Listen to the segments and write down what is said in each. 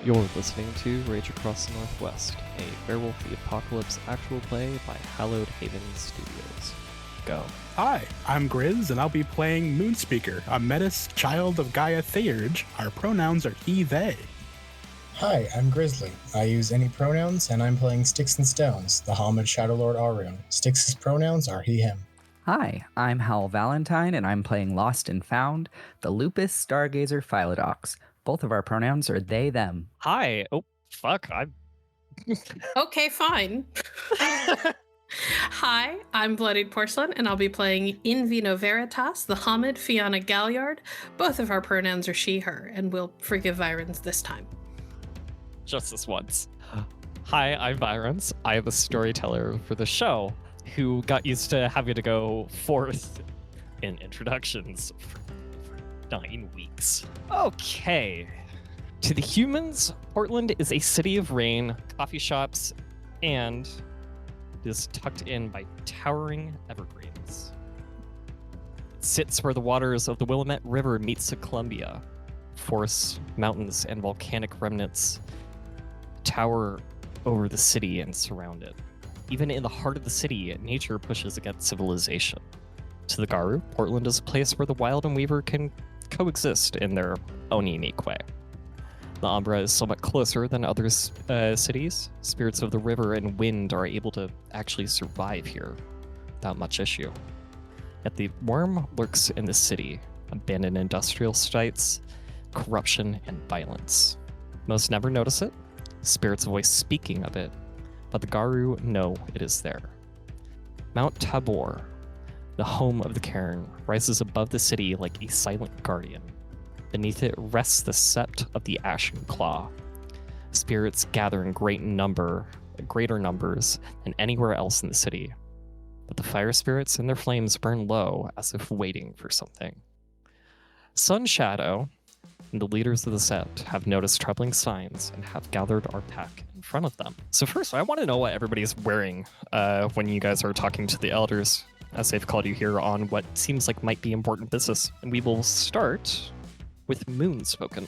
You're listening to Rage Across the Northwest, a Werewolf the Apocalypse actual play by Hallowed Haven Studios. Go. Hi, I'm Grizz, and I'll be playing Moonspoken, a metis child of Gaia Theurge. Our pronouns are he, they. Hi, I'm Grizzly. I use any pronouns, and I'm playing Sticks and Stones, the Homage Shadowlord Arun. Sticks' pronouns are he, him. Hi, I'm Howl Valentine, and I'm playing Lost and Found, the Lupus Stargazer Philodox. Both of our pronouns are they, them. Hi. Oh, fuck. Okay, fine. Hi, I'm Bloodied Porcelain, and I'll be playing in Vino Veritas, the Hamid Fianna Galliard. Both of our pronouns are she, her, and we'll forgive Vironz this time. Just this once. Hi, I'm Vironz. I'm the storyteller for the show, who got used to having to go fourth in introductions for 9 weeks. Okay. To the humans, Portland is a city of rain, coffee shops, and is tucked in by towering evergreens. It sits where the waters of the Willamette River meets the Columbia. Forests, mountains, and volcanic remnants tower over the city and surround it. Even in the heart of the city, nature pushes against civilization. To the Garu, Portland is a place where the wild and weaver can coexist in their own unique way. The Umbra is somewhat closer than other cities. Spirits of the river and wind are able to actually survive here without much issue. Yet the worm lurks in the city, abandoned industrial sites, corruption, and violence. Most never notice it. Spirits avoid speaking of it, but the Garu know it is there. Mount Tabor, the home of the Cairn, rises above the city like a silent guardian. Beneath it rests the sept of the Ashen Claw. Spirits gather in greater numbers than anywhere else in the city. But the fire spirits and their flames burn low as if waiting for something. Sun Shadow and the leaders of the sept have noticed troubling signs and have gathered our pack in front of them. So first, I want to know what everybody's wearing when you guys are talking to the elders, as they've called you here on what seems like might be important business. And we will start with Moonspoken.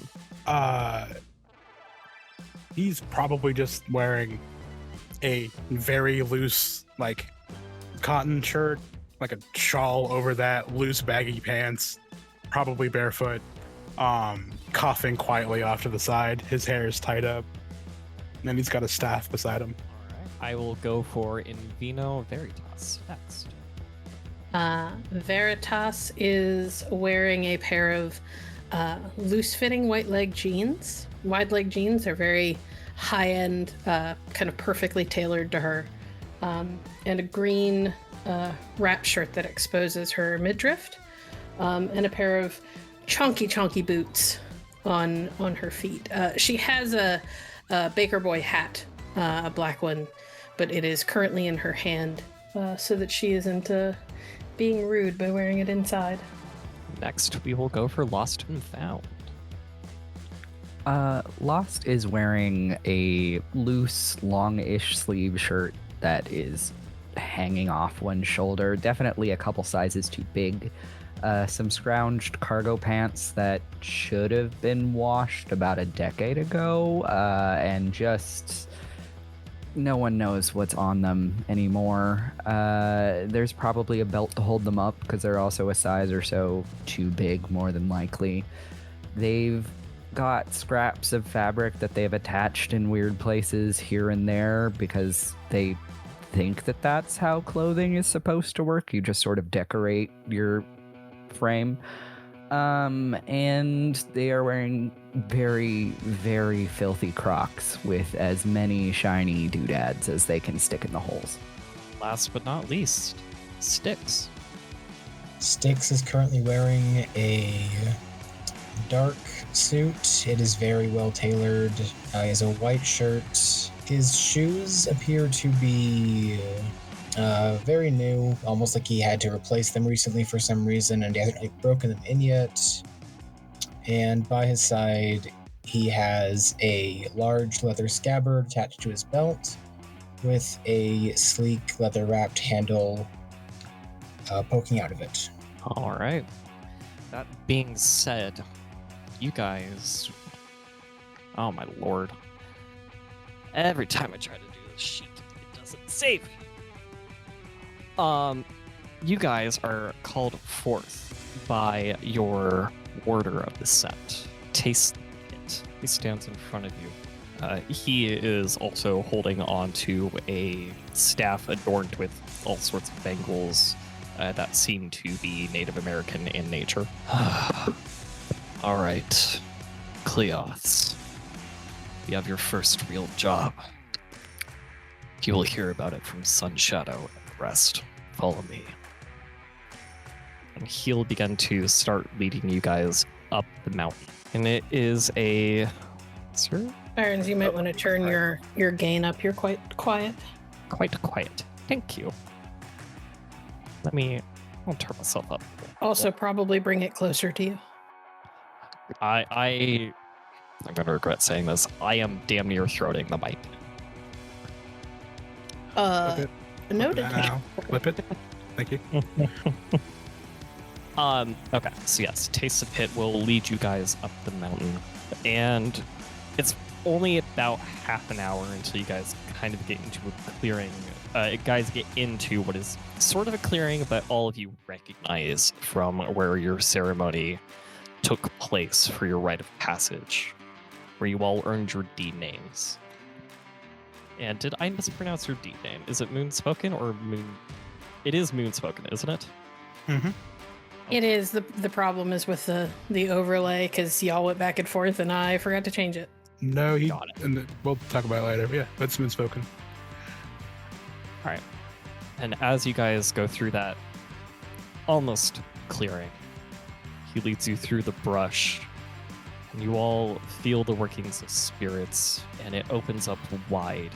He's probably just wearing a very loose, cotton shirt, like a shawl over that, loose baggy pants, probably barefoot, coughing quietly off to the side. His hair is tied up, and then he's got a staff beside him. All right. I will go for in Vino Veritas next. Veritas is wearing a pair of loose-fitting white leg jeans. Wide leg jeans are very high-end, kind of perfectly tailored to her, and a green wrap shirt that exposes her midriff, and a pair of chunky boots on her feet. She has a Baker Boy hat, a black one, but it is currently in her hand, so that she isn't being rude by wearing it inside. Next, we will go for Lost and Found. Lost is wearing a loose, long-ish sleeve shirt that is hanging off one shoulder, definitely a couple sizes too big. Some scrounged cargo pants that should have been washed about a decade ago, and just no one knows what's on them anymore. There's probably a belt to hold them up because they're also a size or so too big, more than likely. They've got scraps of fabric that they've attached in weird places here and there because they think that that's how clothing is supposed to work. You just sort of decorate your frame. And they are wearing very, very filthy Crocs with as many shiny doodads as they can stick in the holes. Last but not least, Sticks. Sticks is currently wearing a dark suit. It is very well tailored. He has a white shirt. His shoes appear to be very new, almost like he had to replace them recently for some reason, and he hasn't broken them in yet. And by his side, he has a large leather scabbard attached to his belt with a sleek leather-wrapped handle poking out of it. All right. That being said, you guys Oh my lord. Every time I try to do this sheet, it doesn't save me. You guys are called forth by your warder of the set. Taste it. He stands in front of you. He is also holding on to a staff adorned with all sorts of bangles that seem to be Native American in nature. All right, Cleoths, you have your first real job. You will hear about it from Sun Shadow and the rest. Follow me. And he'll begin to start leading you guys up the mountain. And it is a... Sir? Vironz, you might want to turn your gain up. You're quite quiet. Quite quiet. Thank you. I'll turn myself up. Also, probably bring it closer to you. I'm gonna regret saying this. I am damn near throating the mic. Flip it. Noted. Ow. Flip it. Thank you. Okay, so yes, Taste the Pit will lead you guys up the mountain, and it's only about half an hour until you guys kind of get into a clearing. Guys get into what is sort of a clearing, but all of you recognize from where your ceremony took place for your rite of passage, where you all earned your deed names. And did I mispronounce your deed name? Is it Moonspoken or Moon? It is Moonspoken, isn't it? Mm-hmm. It is. The problem is with the overlay, because y'all went back and forth and I forgot to change it. No, he. Got it. And we'll talk about it later. Yeah, that's Moonspoken. All right. And as you guys go through that almost clearing, he leads you through the brush, and you all feel the workings of spirits, and it opens up wide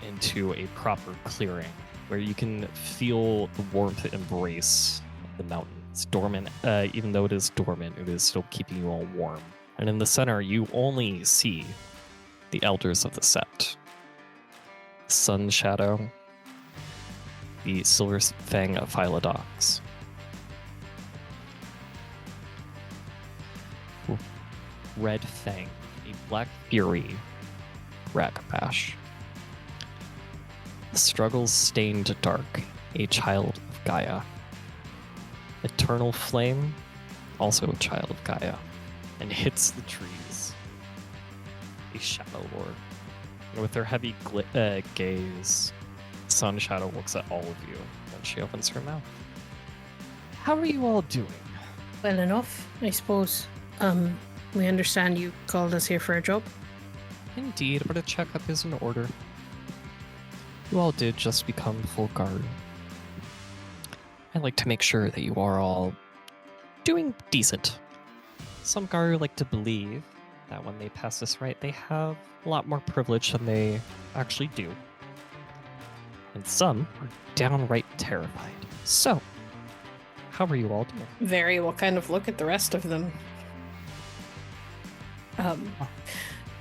into a proper clearing where you can feel the warmth embrace of the mountain. It's dormant. Even though it is dormant, it is still keeping you all warm. And in the center, you only see the elders of the set. Sun Shadow, the Silver Fang of Philodox, Red Fang, a Black Fury, Ragabash, the Struggles Stained Dark, a child of Gaia, Eternal Flame, also a child of Gaia, and Hits the Trees, a Shadow Lord. And with her heavy gaze, Sun Shadow looks at all of you, and she opens her mouth. How are you all doing? Well enough, I suppose. We understand you called us here for a job. Indeed, but a checkup is in order. You all did just become full guard. I'd like to make sure that you are all doing decent. Some Garu like to believe that when they pass this rite, they have a lot more privilege than they actually do. And some are downright terrified. So, how are you all doing? Very well, kind of look at the rest of them.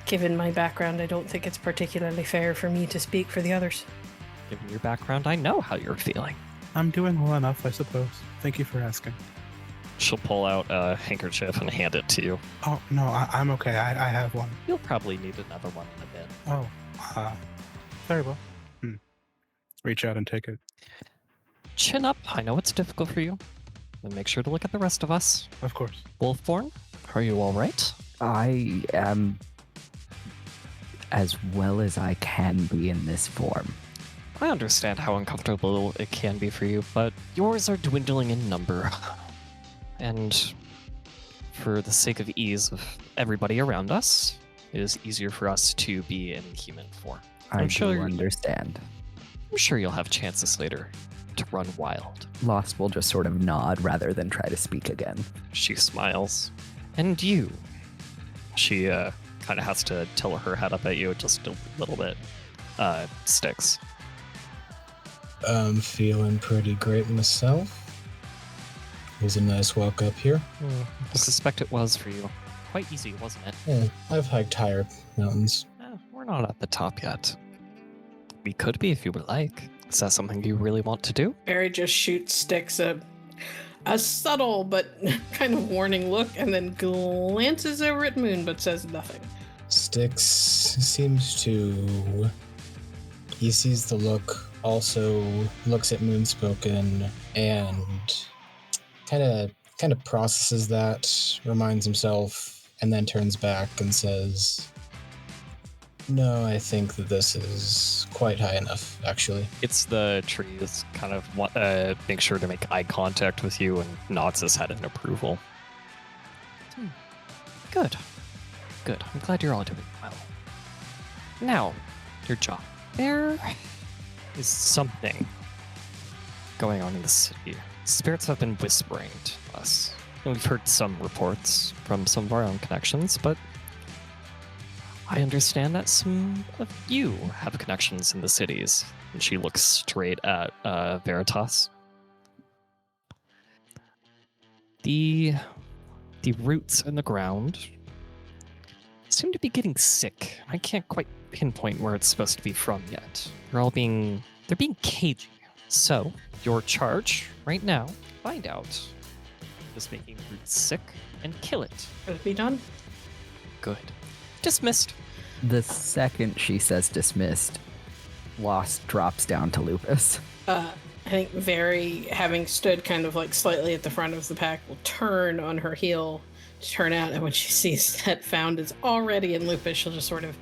Given my background, I don't think it's particularly fair for me to speak for the others. Given your background, I know how you're feeling. I'm doing well enough, I suppose. Thank you for asking. She'll pull out a handkerchief and hand it to you. Oh, no, I'm okay. I have one. You'll probably need another one in a bit. Oh, very well. Reach out and take it. Chin up. I know it's difficult for you. And make sure to look at the rest of us. Of course. Wolfborn, are you all right? I am as well as I can be in this form. I understand how uncomfortable it can be for you, but yours are dwindling in number. And for the sake of ease of everybody around us, it is easier for us to be in human form. I do understand. I'm sure you'll have chances later to run wild. Lost will just sort of nod rather than try to speak again. She smiles. And you? She kind of has to tilt her head up at you just a little bit. Sticks. I'm feeling pretty great myself. It was a nice walk up here. I suspect it was for you. Quite easy, wasn't it? Yeah, I've hiked higher mountains. We're not at the top yet. We could be if you would like. Is that something you really want to do? Barry just shoots Sticks a subtle but kind of warning look, and then glances over at Moon but says nothing. Styx seems to... He sees the look, also looks at Moonspoken, and kind of processes that, reminds himself, and then turns back and says, "No, I think that this is quite high enough, actually." It's the trees kind of make sure to make eye contact with you and nods his head in approval. Good. Good. I'm glad you're all doing well. Now, your job. There is something going on in the city. Spirits have been whispering to us. And we've heard some reports from some of our own connections, but I understand that some of you have connections in the cities. And she looks straight at Veritas. The roots in the ground seem to be getting sick. I can't quite pinpoint where it's supposed to be from yet. They're being cagey. So, your charge right now, find out what's making roots sick and kill it. Will it be done? Good. Dismissed. The second she says dismissed, Lost drops down to Lupus. I think Very, having stood kind of like slightly at the front of the pack, will turn on her heel to turn out, and when she sees that Found is already in Lupus, she'll just sort of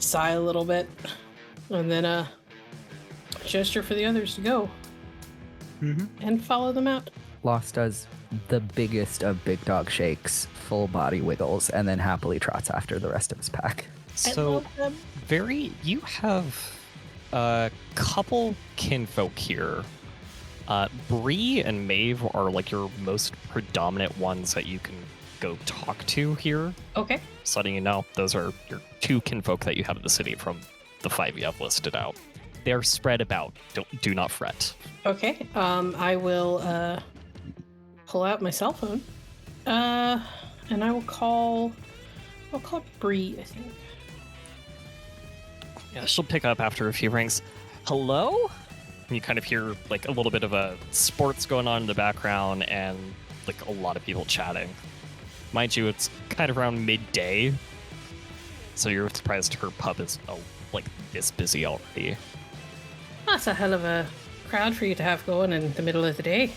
sigh a little bit, and then gesture for the others to go and follow them out. Lost does the biggest of big dog shakes, full body wiggles, and then happily trots after the rest of his pack. So, Very, you have a couple kinfolk here. Bree and Maeve are like your most predominant ones that you can go talk to here. Okay. Just letting you know, those are your two kinfolk that you have in the city from the 5 you have listed out. They're spread about. Do not fret. Okay. I will pull out my cell phone, and I will call. I'll call Bree, I think. Yeah, she'll pick up after a few rings. Hello? And you kind of hear like a little bit of a sports going on in the background and like a lot of people chatting. Mind you, it's kind of around midday, so you're surprised her pub is like this busy already. That's a hell of a crowd for you to have going in the middle of the day.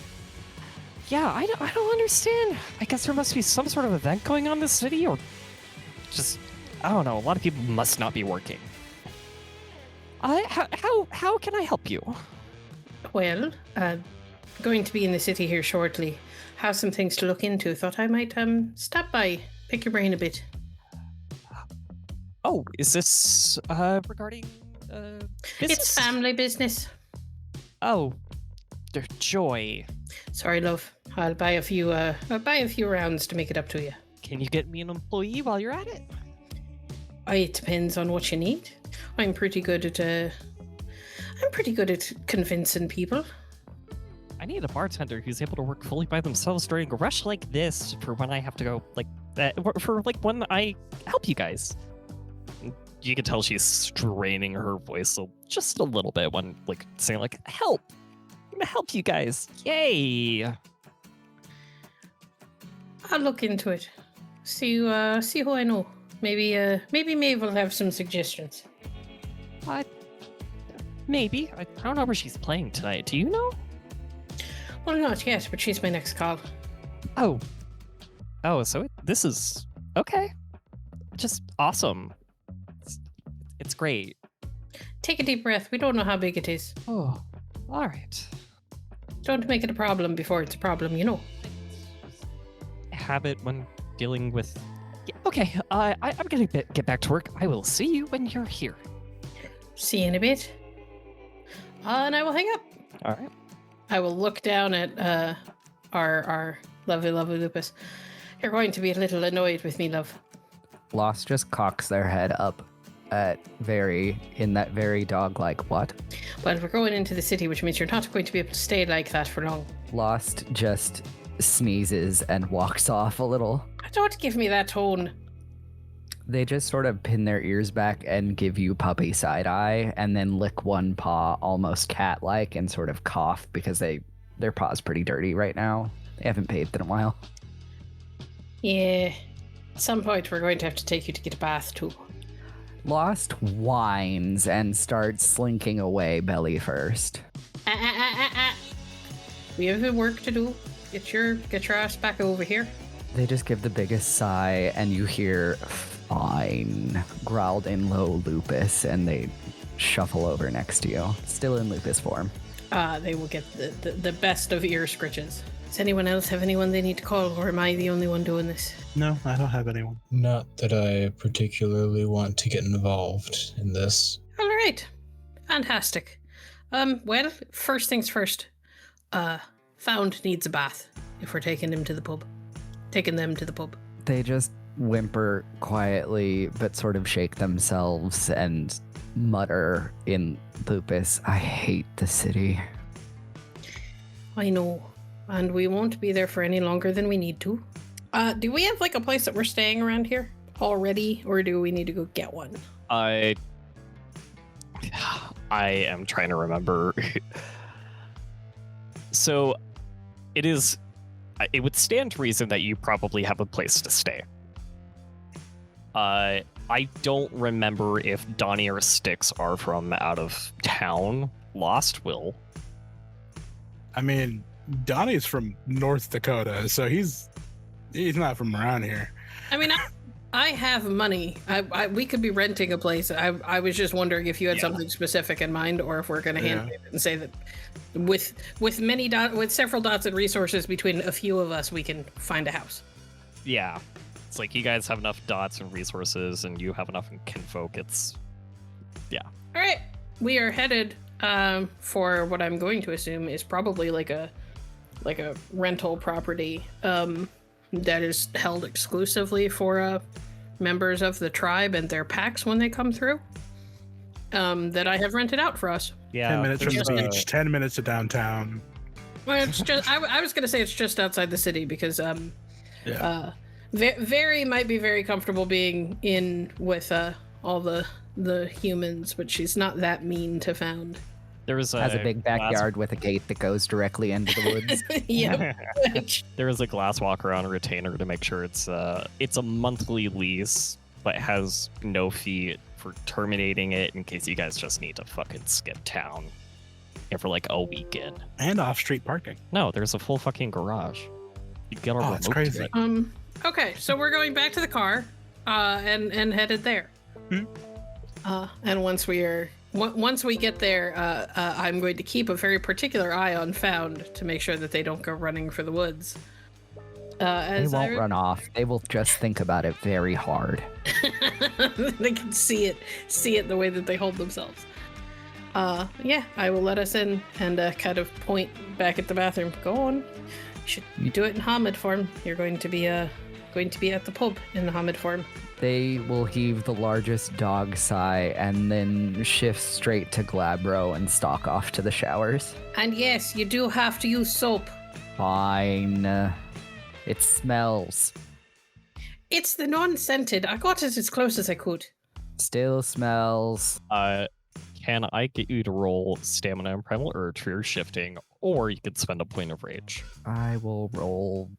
Yeah, I don't understand. I guess there must be some sort of event going on in the city, or just, I don't know, a lot of people must not be working. How can I help you? Well, going to be in the city here shortly. Have some things to look into. Thought I might stop by, pick your brain a bit. Oh, is this regarding business? It's family business. Oh, joy. Sorry, love. I'll buy a few rounds to make it up to you. Can you get me an employee while you're at it? It depends on what you need. I'm pretty good at convincing people. I need a bartender who's able to work fully by themselves during a rush like this for when I have to go like that, for like when I help you guys. You can tell she's straining her voice just a little bit when like saying like help. I'm gonna help you guys. Yay. I'll look into it. See who I know. Maybe Maeve will have some suggestions. Maybe. I don't know where she's playing tonight. Do you know? Well, not yet, but she's my next call. Oh, so this is okay. Just awesome. It's great. Take a deep breath. We don't know how big it is. Oh, all right. Don't make it a problem before it's a problem, you know. Habit when dealing with. Yeah, okay, I'm gonna get back to work. I will see you when you're here. See you in a bit. And I will hang up. All right. I will look down at our lovely, lovely Lupus. You're going to be a little annoyed with me, love. Lost just cocks their head up at Very in that very dog-like what? Well, we're going into the city, which means you're not going to be able to stay like that for long. Lost just sneezes and walks off a little. Don't give me that tone. They just sort of pin their ears back and give you puppy side eye and then lick one paw almost cat-like and sort of cough because their paw's pretty dirty right now. They haven't bathed in a while. Yeah. At some point, we're going to have to take you to get a bath, too. Lost whines and starts slinking away belly first. We have work to do. Get your ass back over here. They just give the biggest sigh, and you hear "fine" growled in low Lupus, and they shuffle over next to you, still in Lupus form. They will get the best of ear scritches. Does anyone else have anyone they need to call, or am I the only one doing this? No, I don't have anyone. Not that I particularly want to get involved in this. All right. Fantastic. Well, first things first. Found needs a bath if we're taking them to the pub. They just whimper quietly, but sort of shake themselves and mutter in Lupus, "I hate the city." I know. And we won't be there for any longer than we need to. Do we have like a place that we're staying around here already, or do we need to go get one? I am trying to remember. So it would stand to reason that you probably have a place to stay. I don't remember if Donnie or Styx are from out of town. Lost will. I mean, Donnie's from North Dakota, so he's not from around here. I mean, I have money. We could be renting a place. I was just wondering if you had something specific in mind, or if we're going to hand it and say that with several dots and resources between a few of us, we can find a house. Yeah. It's like you guys have enough dots and resources, and you have enough in kinfolk. Yeah. All right. We are headed for what I'm going to assume is probably like a rental property that is held exclusively for members of the tribe and their packs when they come through. That I have rented out for us. Yeah. 10 minutes from the beach, 10 minutes to downtown. Well, it's just I was gonna say it's just outside the city because Very might be very comfortable being in with all the humans, but she's not that mean to Found. Has a big backyard with a gate that goes directly into the woods. Yeah. There is a glass walker on a retainer to make sure it's a monthly lease, but has no fee for terminating it in case you guys just need to fucking skip town for like a weekend. And off-street parking. No, there's a full fucking garage. You get all that's crazy. Okay, so we're going back to the car, and headed there. And once we get there, I'm going to keep a very particular eye on Found to make sure that they don't go running for the woods. They won't run off. They will just think about it very hard. They can see it the way that they hold themselves. Yeah, I will let us in and kind of point back at the bathroom. Go on. You should do it in Hamid form. You're going to be at the pub in the Hamid form. They will heave the largest dog sigh and then shift straight to Glabro and stalk off to the showers. And yes, you do have to use soap. Fine. It smells. It's the non-scented. I got it as close as I could. Still smells. Can I get you to roll stamina and primal urge for your shifting, or you could spend a point of rage? I will roll.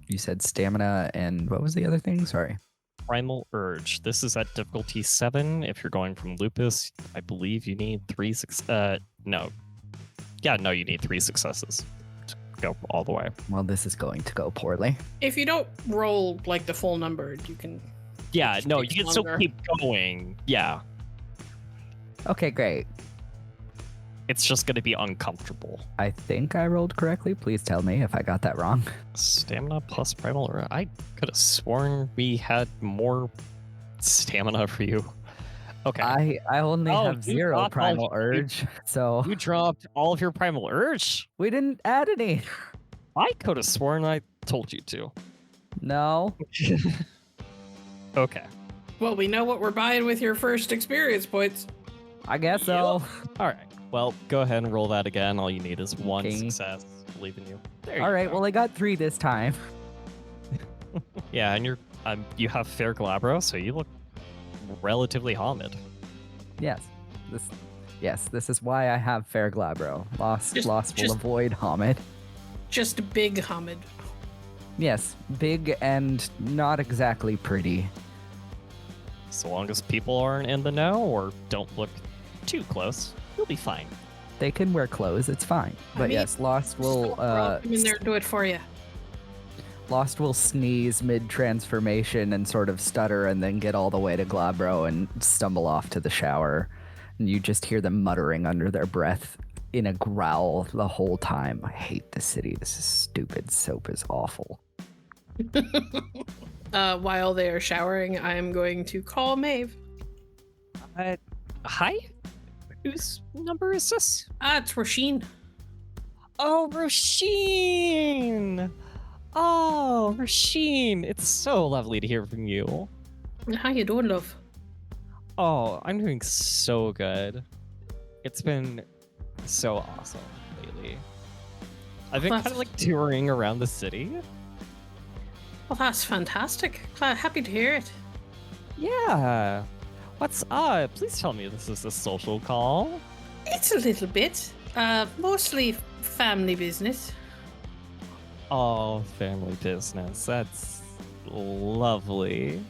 You said stamina and what was the other thing? Sorry. Primal urge. This is at difficulty 7. If you're going from lupus, I believe you need 3 you need 3 successes to go all the way. Well, this is going to go poorly. If you don't roll like the full number, you can. Yeah, no, you can still keep going. Yeah. Okay, great. It's just going to be uncomfortable. I think I rolled correctly. Please tell me if I got that wrong. Stamina plus primal urge. I could have sworn we had more stamina for you. Okay. I only have 0 primal urge, so... You dropped all of your primal urge? We didn't add any. I could have sworn I told you to. No. Okay. Well, we know what we're buying with your first experience points. I guess so. All right. Well, go ahead and roll that again. All you need is 1 Okay. success. Believe in you. There you All right, go. well, I got 3 this time. Yeah, and you have fair glabro, so you look relatively Hamid. Yes. This is why I have fair glabro. Lost will avoid Hamid. Just a big Hamid. Yes, big and not exactly pretty. So long as people aren't in the know or don't look too close, you'll be fine. They can wear clothes, it's fine. But yes, Lost will Come in there and do it for you. Lost will sneeze mid-transformation and sort of stutter and then get all the way to Glabro and stumble off to the shower. And you just hear them muttering under their breath in a growl the whole time. I hate the city. This is stupid. Soap is awful. While they are showering, I am going to call Maeve. Hi? Whose number is this? It's Rasheen. Oh, Rasheen! Oh, Rasheen! It's so lovely to hear from you. How you doing, love? Oh, I'm doing so good. It's been so awesome lately. I've been kind of like touring around the city. Well, that's fantastic. Happy to hear it. Yeah. What's up? Please tell me this is a social call. It's a little bit. Mostly family business. Oh, family business. That's lovely.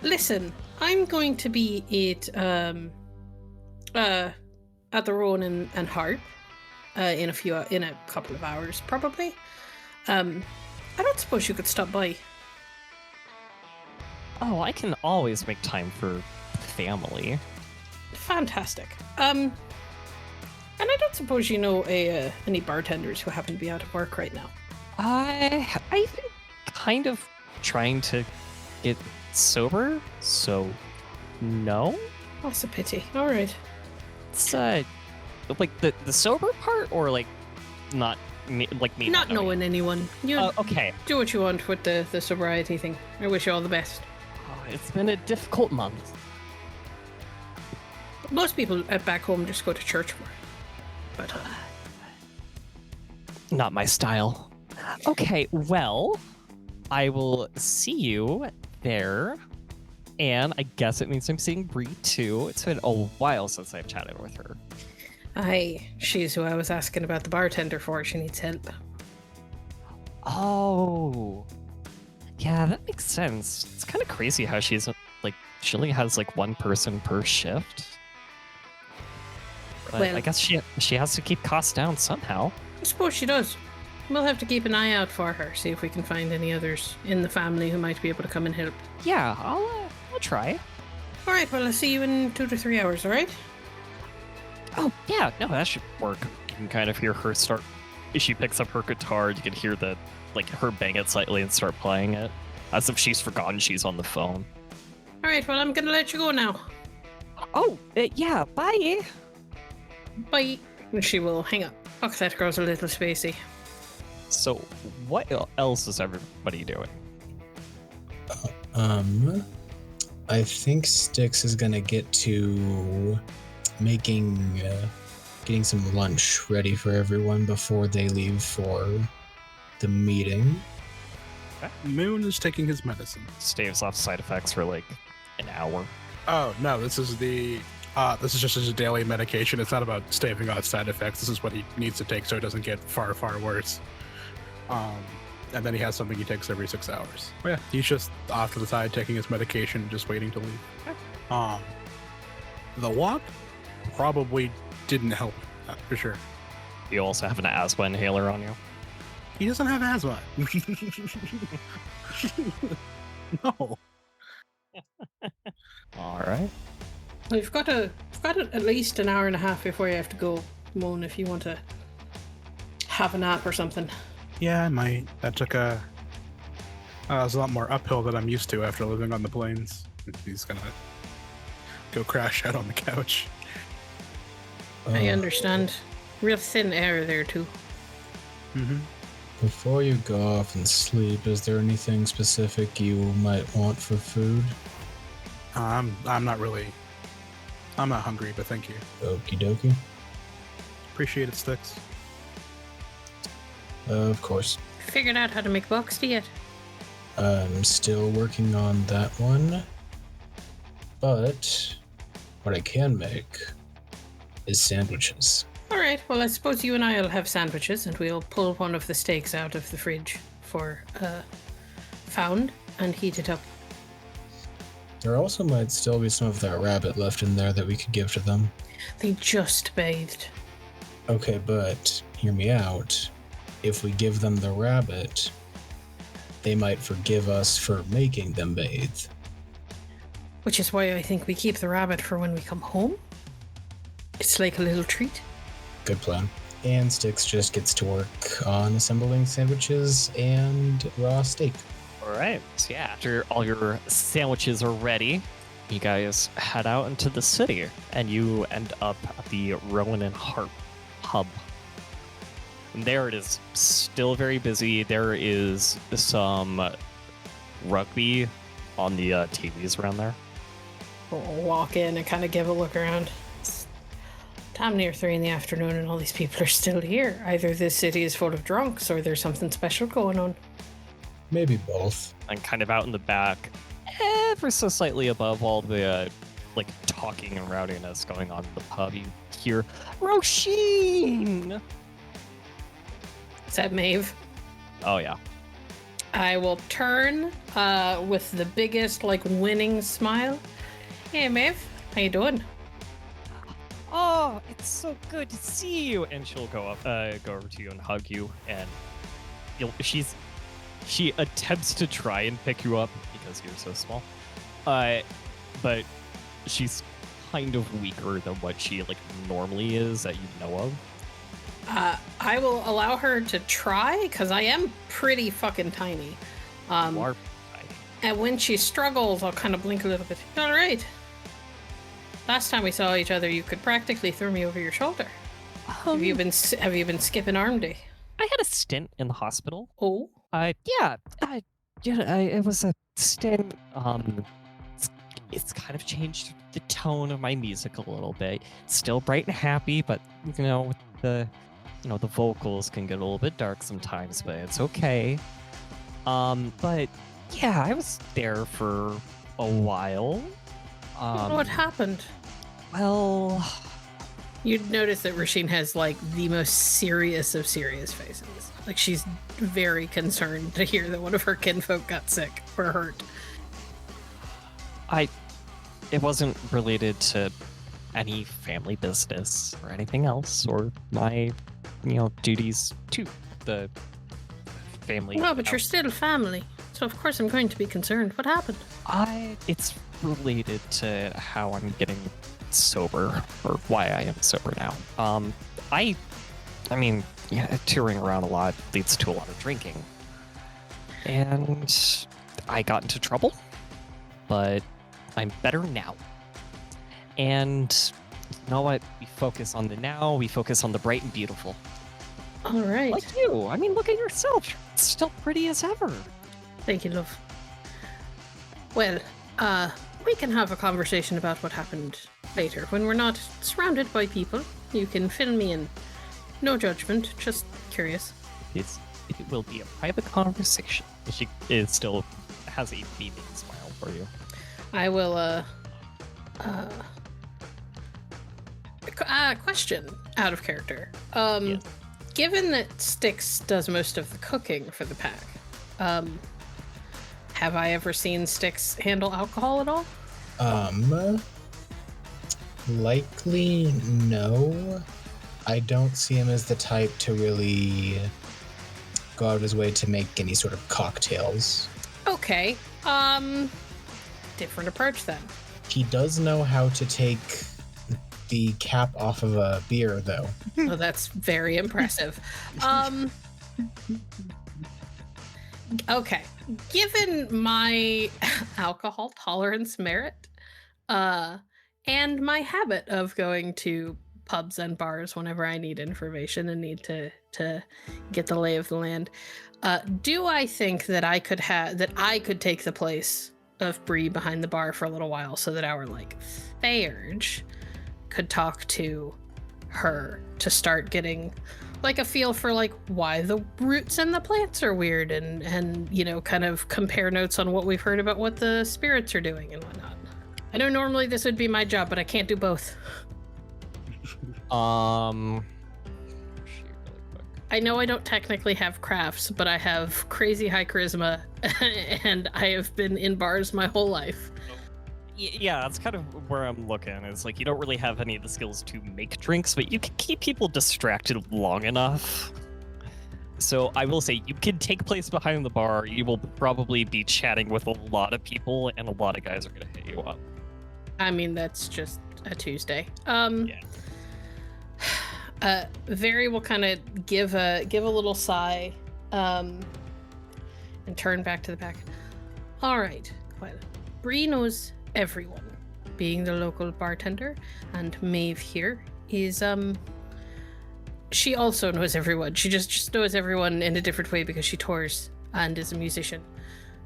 Listen, I'm going to be at the Roan and Harp in a couple of hours, probably. I don't suppose you could stop by. Oh, I can always make time for family. Fantastic. And I don't suppose you know any bartenders who happen to be out of work right now. I've been kind of trying to get sober, so no. That's a pity. All right. It's like the sober part, or like not me, like me Not knowing anyone. You okay. do what you want with the sobriety thing. I wish you all the best. Oh, it's been a difficult month. Most people back home just go to church more. But not my style. Okay, well, I will see you there. And I guess it means I'm seeing Bree too. It's been a while since I've chatted with her. aye, she's who I was asking about the bartender for. She needs help. Oh. Yeah, that makes sense. It's kind of crazy how she's like, she only has like one person per shift. But Well- I guess she has to keep costs down somehow. I suppose she does. We'll have to keep an eye out for her, see if we can find any others in the family who might be able to come and help. Yeah, I'll try. All right, well, I'll see you in 2 to 3 hours, all right? Oh, yeah, no, that should work. You can kind of hear her start. If she picks up her guitar, you can hear her bang it slightly and start playing it, as if she's forgotten she's on the phone. All right, well, I'm going to let you go now. Oh, yeah, bye. Bye. And she will hang up. Oh, that girl's a little spacey. So, what else is everybody doing? I think Styx is gonna get to getting some lunch ready for everyone before they leave for the meeting. Moon is taking his medicine. Staves off side effects for like an hour. Oh no, this is just his daily medication. It's not about staving off side effects. This is what he needs to take so it doesn't get far, far worse. And then he has something he takes every 6 hours. But yeah, he's just off to the side taking his medication, just waiting to leave. The walk probably didn't help for sure. You also have an asthma inhaler on you. He doesn't have asthma. No. All right. We've got at least an hour and a half before you have to go, Moon, if you want to have a nap or something. Yeah, I might. That took it was a lot more uphill than I'm used to after living on the plains. He's gonna go crash out on the couch. I understand. Real thin air there, too. Mm-hmm. Before you go off and sleep, is there anything specific you might want for food? I'm not hungry, but thank you. Okie dokie. Appreciate it, Styx. Of course. Figured out how to make boxty yet? I'm still working on that one. But what I can make is sandwiches. All right, well, I suppose you and I will have sandwiches, and we'll pull one of the steaks out of the fridge for found and heated up. There also might still be some of that rabbit left in there that we could give to them. They just bathed. Okay, but hear me out. If we give them the rabbit, they might forgive us for making them bathe. Which is why I think we keep the rabbit for when we come home. It's like a little treat. Good plan. And Styx just gets to work on assembling sandwiches and raw steak. All right. So yeah, after all your sandwiches are ready, you guys head out into the city, and you end up at the Rowan and Harp hub. And there it is, still very busy. There is some rugby on the TVs around there. We'll walk in and kind of give a look around. It's damn near 3 PM, and all these people are still here. Either this city is full of drunks or there's something special going on. Maybe both. And kind of out in the back, ever so slightly above all the like talking and rowdiness going on in the pub, you hear Roisin. Is that Maeve? Oh yeah. I will turn with the biggest like winning smile. Hey Maeve, how you doing? Oh, it's so good to see you. And she'll go over to you and hug you, and she attempts to try and pick you up because you're so small. But she's kind of weaker than what she like normally is that you know of. I will allow her to try because I am pretty fucking tiny. You are tiny. And when she struggles, I'll kind of blink a little bit. All right. Last time we saw each other, you could practically throw me over your shoulder. Have you been skipping arm day? I had a stint in the hospital. Oh. It was a stint. It's kind of changed the tone of my music a little bit. Still bright and happy, but with the vocals can get a little bit dark sometimes, but it's okay. But yeah, I was there for a while. What happened? Well, You'd notice that Rasheen has like the most serious of serious faces. Like she's very concerned to hear that one of her kinfolk got sick or hurt. it wasn't related to any family business or anything else, or my, duties to the family. No, but you're still family. So of course I'm going to be concerned. What happened? It's related to how I'm getting sober, or why I am sober now. Touring around a lot leads to a lot of drinking. And I got into trouble, but I'm better now. And you know what? We focus on the now, we focus on the bright and beautiful. All right. Like you. Look at yourself. You're still pretty as ever. Thank you, love. Well, we can have a conversation about what happened later when we're not surrounded by people. You can fill me in. No judgment, just curious. It will be a private conversation. She still has a beaming smile for you. I will, question out of character. Yes. Given that Styx does most of the cooking for the pack, have I ever seen Styx handle alcohol at all? Likely no. I don't see him as the type to really go out of his way to make any sort of cocktails. Okay. Different approach then. He does know how to take the cap off of a beer, though. Oh, that's very impressive. Okay. Given my alcohol tolerance merit, and my habit of going to pubs and bars whenever I need information and need to get the lay of the land, do I think that I could take the place of Bree behind the bar for a little while so that our Thairge could talk to her to start getting a feel for why the roots and the plants are weird and kind of compare notes on what we've heard about what the spirits are doing and whatnot. I know normally this would be my job, but I can't do both. Really quick. I know I don't technically have crafts, but I have crazy high charisma, and I have been in bars my whole life. Yeah, that's kind of where I'm looking. It's like you don't really have any of the skills to make drinks, but you can keep people distracted long enough. So I will say you can take place behind the bar. You will probably be chatting with a lot of people, and a lot of guys are going to hit you up. I mean, that's just a Tuesday. Yeah. Very will kind of give a little sigh, and turn back to the pack. All right. Well, Bree knows everyone, being the local bartender, and Maeve here is she also knows everyone. She just knows everyone in a different way because she tours and is a musician.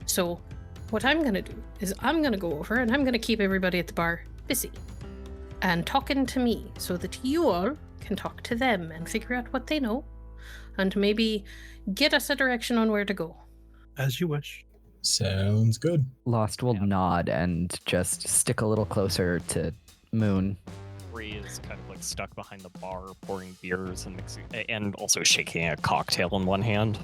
So what I'm gonna do is I'm gonna go over and I'm gonna keep everybody at the bar busy and talking to me so that you all can talk to them and figure out what they know and maybe get us a direction on where to go. As you wish. Sounds good. Lost will nod and just stick a little closer to Moon. Bree is kind of like stuck behind the bar, pouring beers and mixing, and also shaking a cocktail in one hand.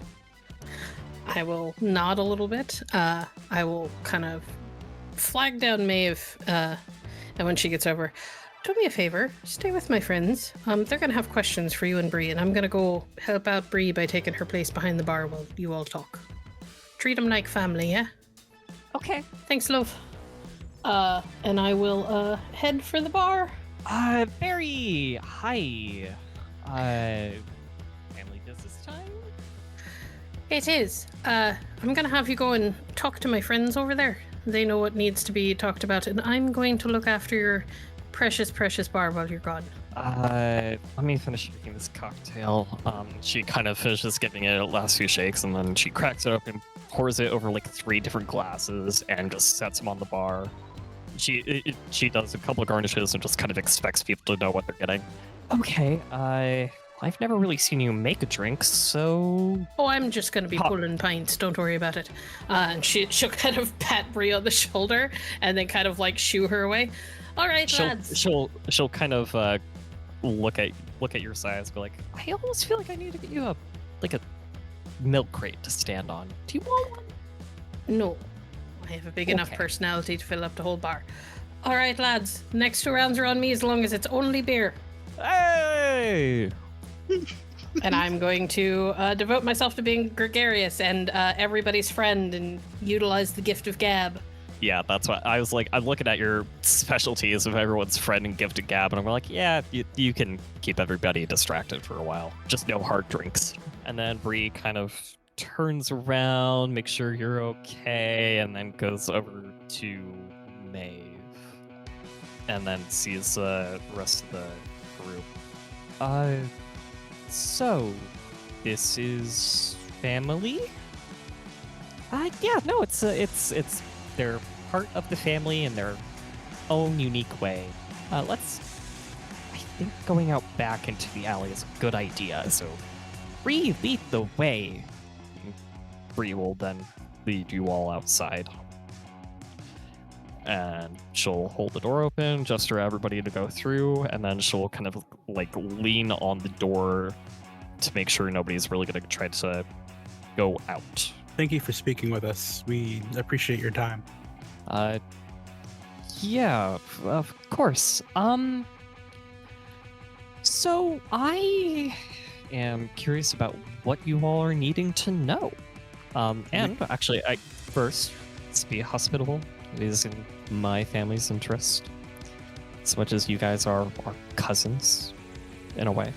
I will nod a little bit. I will kind of flag down Maeve, and when she gets over, do me a favor, stay with my friends. They're gonna have questions for you and Bree, and I'm gonna go help out Bree by taking her place behind the bar while you all talk. Treat them like family, yeah? Okay. Thanks, love. And I will head for the bar. Barry, hi. Family business time? It is. I'm gonna have you go and talk to my friends over there. They know what needs to be talked about, and I'm going to look after your precious, precious bar while you're gone. Let me finish drinking this cocktail. She kind of finishes giving it last few shakes, and then she cracks it up and pours it over like 3 different glasses and just sets them on the bar. She does a couple of garnishes and just kind of expects people to know what they're getting. Okay, I've never really seen you make a drink, so... Oh, I'm just going to be pulling pints. Don't worry about it. And she'll kind of pat Bree on the shoulder and then kind of like shoo her away. All right, lads. She'll kind of look at your size, go like, I almost feel like I need to get you a milk crate to stand on. Do you want one? No, I have a big enough personality to fill up the whole bar. All right, lads. Next 2 rounds are on me as long as it's only beer. Hey! And I'm going to devote myself to being gregarious and everybody's friend and utilize the gift of gab. Yeah, that's what I was like. I'm looking at your specialties of everyone's friend and gift of gab, and I'm like, yeah, you can keep everybody distracted for a while. Just no hard drinks. And then Bree kind of turns around, makes sure you're okay, and then goes over to Maeve. And then sees the rest of the group. So, this is family? Yeah, no, it's they're part of the family in their own unique way. I think going out back into the alley is a good idea, so Bree, lead the way. Bree will then lead you all outside. And she'll hold the door open, gesture everybody to go through, and then she'll kind of like lean on the door to make sure nobody's really going to try to go out. Thank you for speaking with us. We appreciate your time. Yeah, of course. So I am curious about what you all are needing to know. And actually, first, let's be hospitable. It is in my family's interest, as much as you guys are cousins, in a way.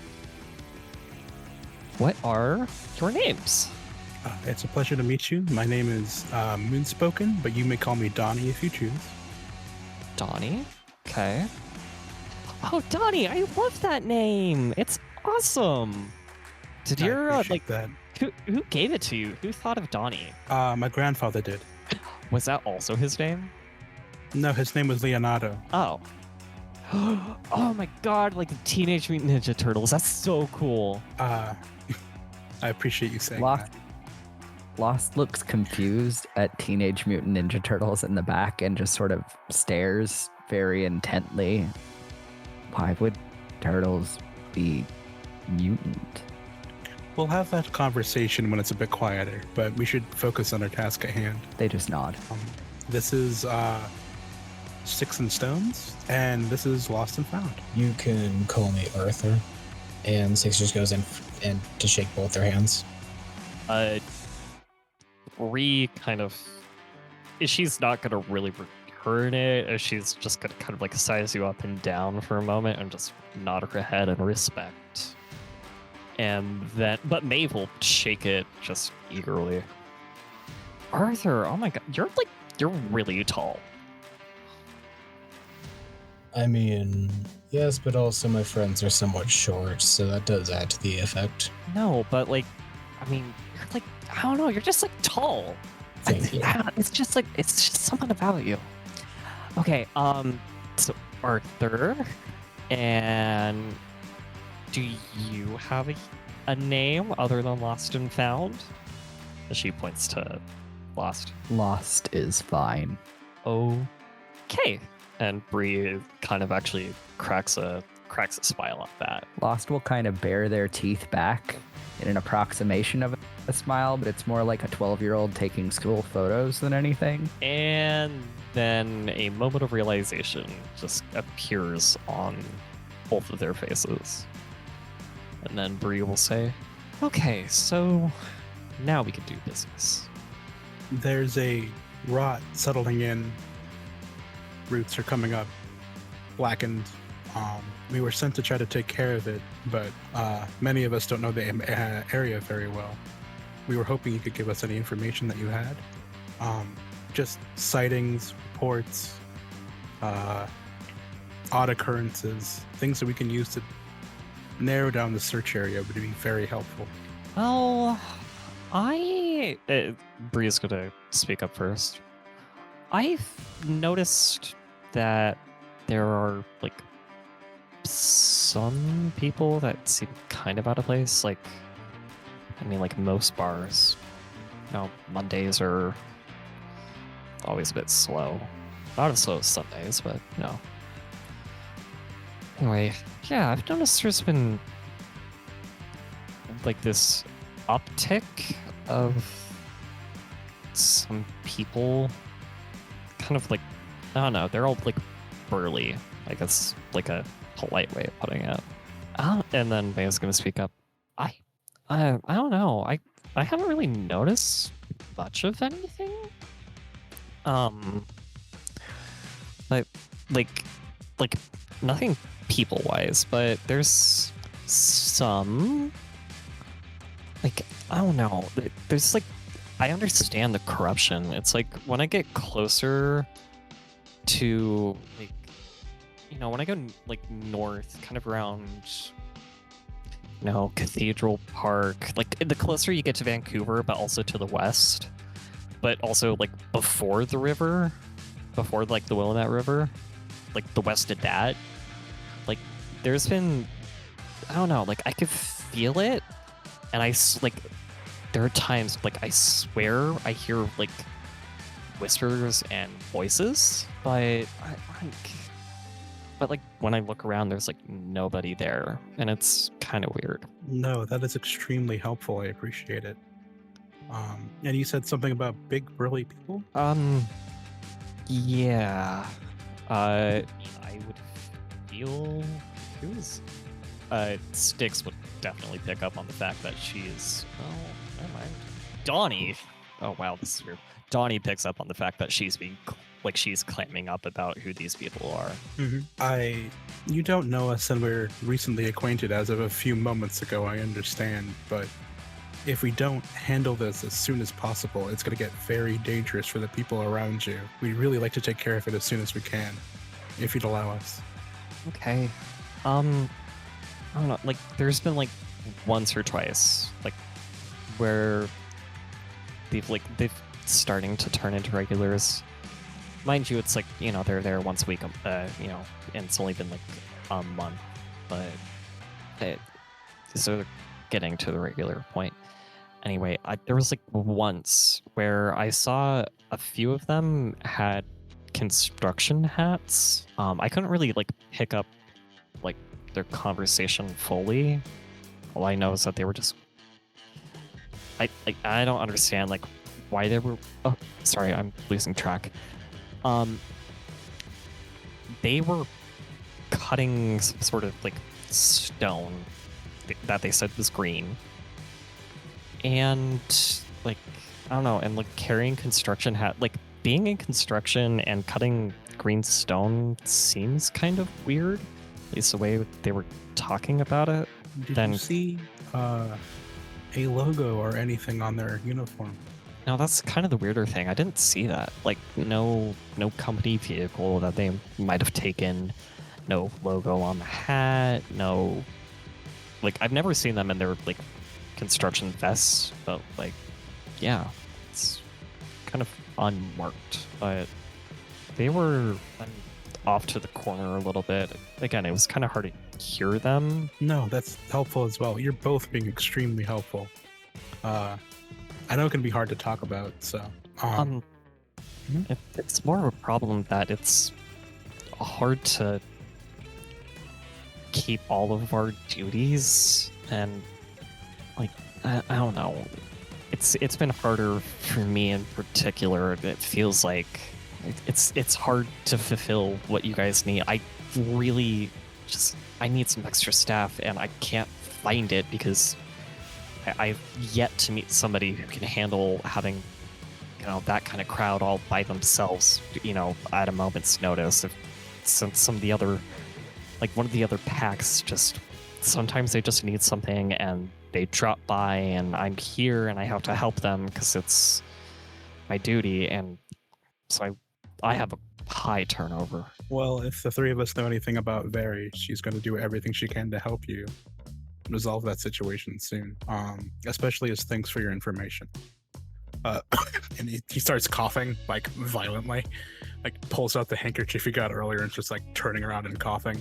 What are your names? It's a pleasure to meet you. My name is Moonspoken, but you may call me Donnie if you choose. Donnie? Okay. Oh, Donnie, I love that name. It's awesome. Did your that. Who gave it to you? Who thought of Donnie? My grandfather did. Was that also his name? No, his name was Leonardo. Oh. Oh my god, like the Teenage Mutant Ninja Turtles. That's so cool. I appreciate you saying that. Lost looks confused at Teenage Mutant Ninja Turtles in the back and just sort of stares very intently. Why would turtles be mutant? We'll have that conversation when it's a bit quieter, but we should focus on our task at hand. They just nod. This is Sticks and Stones, and this is Lost and Found. You can call me Arthur. And Six just goes in and to shake both their hands. Kind of, she's not gonna really return it. She's just gonna kind of like size you up and down for a moment and just nod her head in respect. And then, but Maeve will shake it just eagerly. Arthur, oh my god, you're really tall. I mean, yes, but also my friends are somewhat short, so that does add to the effect. No, but like, I mean, you're like, I don't know, you're just like tall. Thank you. It's just something about you. Okay, so Arthur, and do you have a name other than Lost and Found? She points to Lost. Lost is fine. Okay. And Bree kind of actually cracks a smile at that. Lost will kind of bare their teeth back in an approximation of a smile, but it's more like a 12-year-old taking school photos than anything. And then a moment of realization just appears on both of their faces. And then Bree will say, okay, so now we can do business. There's a rot settling in. Roots are coming up, blackened. We were sent to try to take care of it, but many of us don't know the area very well. We were hoping you could give us any information that you had. Just sightings, reports, odd occurrences, things that we can use to narrow down the search area would be very helpful. Well, Bree's gonna speak up first. I've noticed that there are like some people that seem kind of out of place. Like, I mean, like most bars, Mondays are always a bit slow. Not as slow as Sundays, but Anyway, yeah, I've noticed there's been like this uptick of some people kind of like, I don't know, they're all like burly. I guess like a polite way of putting it. And then Maeve's gonna speak up. I don't know. I haven't really noticed much of anything. Like nothing people wise, but there's some like, I don't know. There's like, I understand the corruption. It's like when I get closer to like, when I go like north, kind of around, Cathedral Park, like the closer you get to Vancouver, but also to the west, but also like before the river, before like the Willamette River, like the west of that, like there's been, I don't know, like I could feel it, and there are times like I swear I hear like whispers and voices, but like when I look around, there's like nobody there, and it's kind of weird. No, that is extremely helpful. I appreciate it. And you said something about big burly people? Yeah. I would feel Styx would definitely pick up on the fact that she is, never mind. Donnie. Oh wow, this is weird. Donnie picks up on the fact that she's claiming up about who these people are. Mm-hmm. You don't know us, and we're recently acquainted as of a few moments ago, I understand, but if we don't handle this as soon as possible, it's going to get very dangerous for the people around you. We'd really like to take care of it as soon as we can, if you'd allow us. Okay. I don't know, like there's been like once or twice, like where they've starting to turn into regulars. Mind you, it's like, they're there once a week, and it's only been like a month, but so they're getting to the regular point. Anyway, there was like once where I saw a few of them had construction hats. I couldn't really like pick up like their conversation fully. All I know is that they were just I don't understand like why they were. Oh, sorry, I'm losing track. They were cutting some sort of like stone that they said was green, and like I don't know, and like carrying construction like being in construction and cutting green stone seems kind of weird. At least the way they were talking about it. Did Then you see a logo or anything on their uniform? no, that's kind of the weirder thing. I didn't see that. Like no company vehicle that they might have taken. No logo on the hat. No, like I've never seen them in their like construction vests. But like, yeah, it's kind of unmarked. But they were off to the corner a little bit. Again, it was kind of hard to hear them. No, that's helpful as well. You're both being extremely helpful. I know it can be hard to talk about, so It's more of a problem that it's hard to keep all of our duties, and like I don't know. It's been harder for me in particular. It feels like it's hard to fulfill what you guys need. I really I need some extra staff, and I can't find it because I've yet to meet somebody who can handle having, that kind of crowd all by themselves, at a moment's notice. Since some of the other, like one of the other packs, sometimes they just need something and they drop by, and I'm here and I have to help them because it's my duty, and so I have a high turnover. Well, if the three of us know anything about Veri, she's going to do everything she can to help you resolve that situation soon, especially as thanks for your information. And he starts coughing like violently, like pulls out the handkerchief he got earlier and just like turning around and coughing.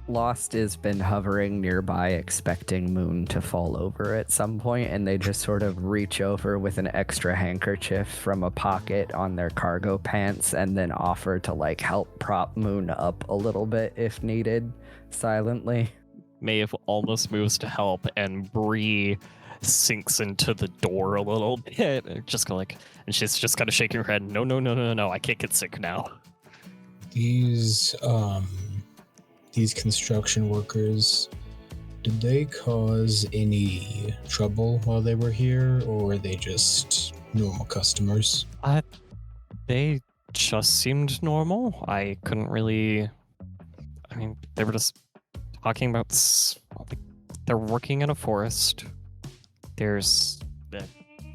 Lost has been hovering nearby, expecting Moon to fall over at some point, and they just sort of reach over with an extra handkerchief from a pocket on their cargo pants and then offer to like help prop Moon up a little bit if needed, silently. Maeve almost moves to help, and Bree sinks into the door a little bit, and and she's just kind of shaking her head. No, I can't get sick now. These construction workers, did they cause any trouble while they were here, or were they just normal customers? They just seemed normal. I couldn't really. I mean, they were just talking about. They're working in a forest. There's the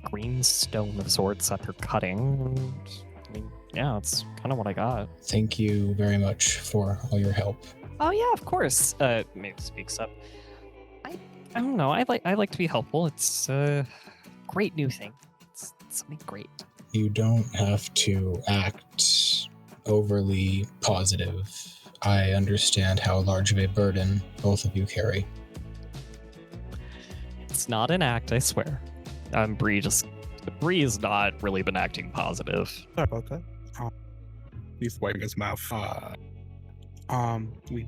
green stone of sorts that they're cutting. And, I mean, yeah, it's kind of what I got. Thank you very much for all your help. Oh yeah, of course. Maeve speaks up. I don't know. I like to be helpful. It's a great new thing. It's something great. You don't have to act overly positive. I understand how large of a burden both of you carry. It's not an act, I swear. Bree has not really been acting positive. Sorry about that. He's wiping his mouth.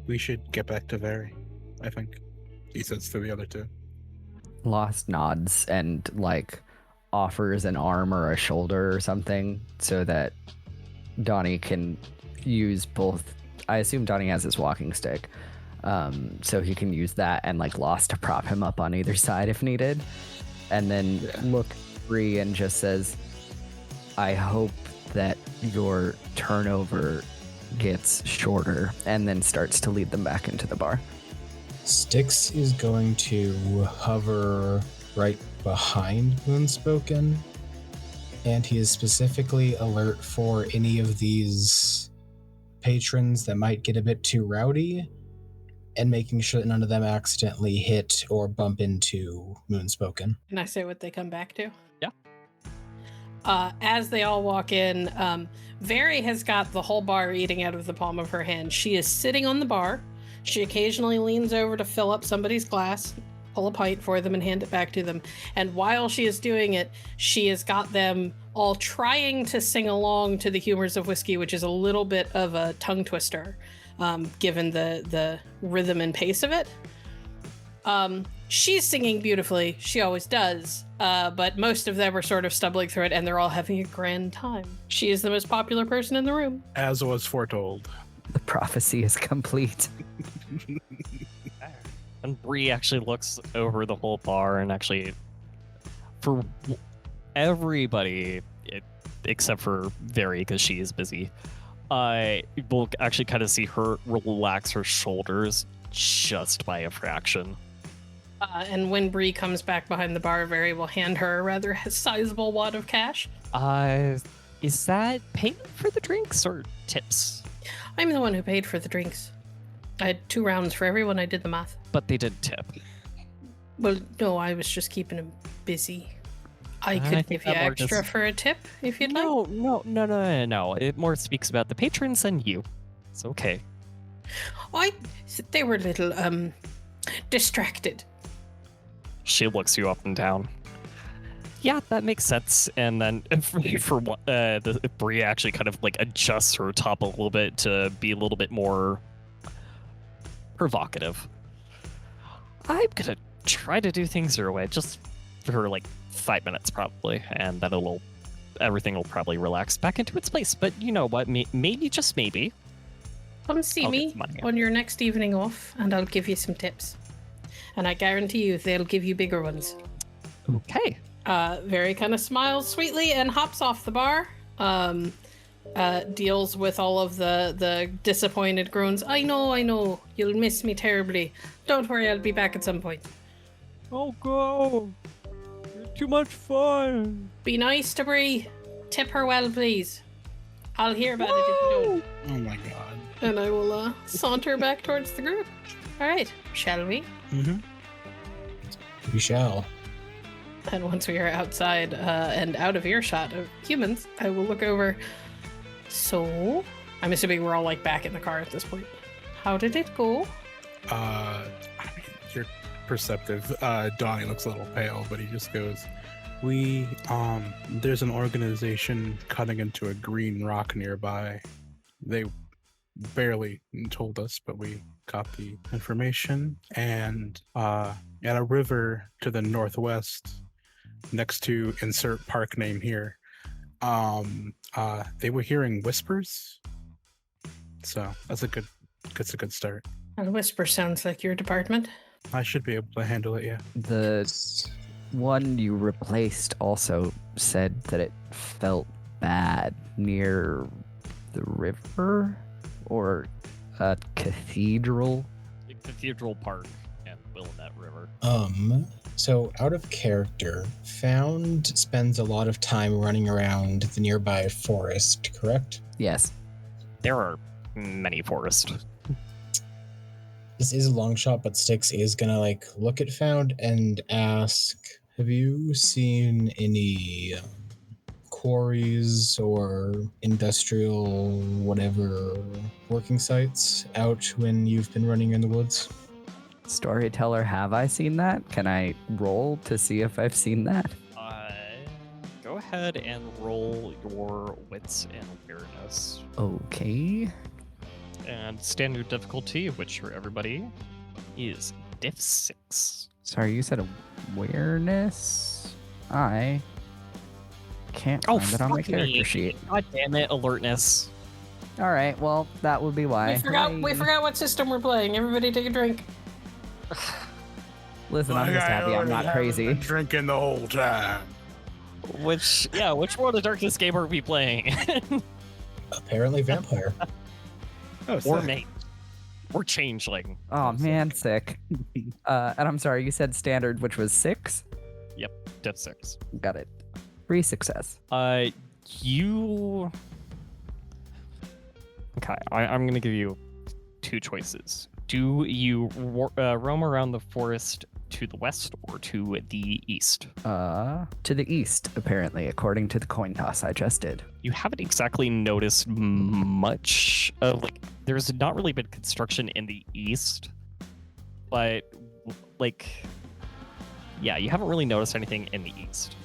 We should get back to Veri, I think. He says to the other two. Lost nods and like offers an arm or a shoulder or something so that Donnie can use both. I assume Donnie has his walking stick, so he can use that and like Lost to prop him up on either side if needed, and then look free and just says, I hope that your turnover gets shorter, and then starts to lead them back into the bar. Styx is going to hover right behind Moonspoken, and he is specifically alert for any of these patrons that might get a bit too rowdy, and making sure that none of them accidentally hit or bump into Moonspoken. Can I say what they come back to? Yeah. As they all walk in, Veri has got the whole bar eating out of the palm of her hand. She is sitting on the bar. She occasionally leans over to fill up somebody's glass, pull a pint for them, and hand it back to them. And while she is doing it, she has got them all trying to sing along to the humors of whiskey, which is a little bit of a tongue twister, given the rhythm and pace of it. She's singing beautifully. She always does. But most of them are sort of stumbling through it, and they're all having a grand time. She is the most popular person in the room. As was foretold. The prophecy is complete. And Bree actually looks over the whole bar and actually, for everybody, except for Very, because she is busy, we'll actually kind of see her relax her shoulders just by a fraction. And when Bree comes back behind the bar, Very will hand her a rather sizable wad of cash. Is that payment for the drinks or tips? I'm the one who paid for the drinks. I had 2 rounds for everyone. I did the math. But they did tip. Well, no, I was just keeping him busy. I I could think give you that more extra just- for a tip if you'd like. No. It more speaks about the patrons than you. It's okay. They were a little distracted. She looks you up and down. Yeah, that makes sense. And then the Bree actually kind of like adjusts her top a little bit to be a little bit more provocative. I'm gonna try to do things your way, just for like 5 minutes probably, and then everything will probably relax back into its place. But you know what? Maybe, just maybe, Come see I'll get me some money. on your next evening off, and I'll give you some tips. And I guarantee you they'll give you bigger ones. Okay. Very kind of smiles sweetly and hops off the bar. Deals with all of the disappointed groans. I know, you'll miss me terribly. Don't worry, I'll be back at some point. Oh, go! You're too much fun. Be nice to Bree. Tip her well, please. I'll hear about it if you don't. Oh my god. And I will saunter back towards the group. All right, shall we? Mm-hmm. We shall. And once we are outside and out of earshot of humans, I will look over. So, I'm assuming we're all like back in the car at this point. How did it go? I mean, you're perceptive. Donnie looks a little pale, but he just goes, there's an organization cutting into a green rock nearby. They barely told us, but we got the information. And at a river to the northwest, next to insert park name here, they were hearing whispers. So that's a good start. A whisper sounds like your department. I should be able to handle it, yeah. The one you replaced also said that it felt bad near the river or a cathedral. The Cathedral Park and Willamette River. So out of character, Found spends a lot of time running around the nearby forest, correct? Yes. There are many forests. This is a long shot, but Styx is gonna look at Found and ask, have you seen any quarries or industrial whatever working sites out when you've been running in the woods? Storyteller, have I seen that? Can I roll to see if I've seen that? Go ahead and roll your wits and awareness. Okay. And standard difficulty, which for everybody is diff 6. Sorry, you said awareness? I can't Oh, find it on my fuck character me. sheet. God damn it, alertness. All right, well, that would be why. We forgot what system we're playing. Everybody take a drink. Listen, I'm just happy I'm not crazy. Drinking the whole time. Which World of Darkness game are we playing? Apparently vampire. Oh, Or sick. mate. Or changeling. Oh man, sick. And I'm sorry, you said standard, which was 6? Diff 6. Got it. 3 success. You... Okay, I'm gonna give you 2 choices. Do you roam around the forest to the west or to the east? To the east, apparently, according to the coin toss I just did. You haven't exactly noticed much of, there's not really been construction in the east, but, you haven't really noticed anything in the east.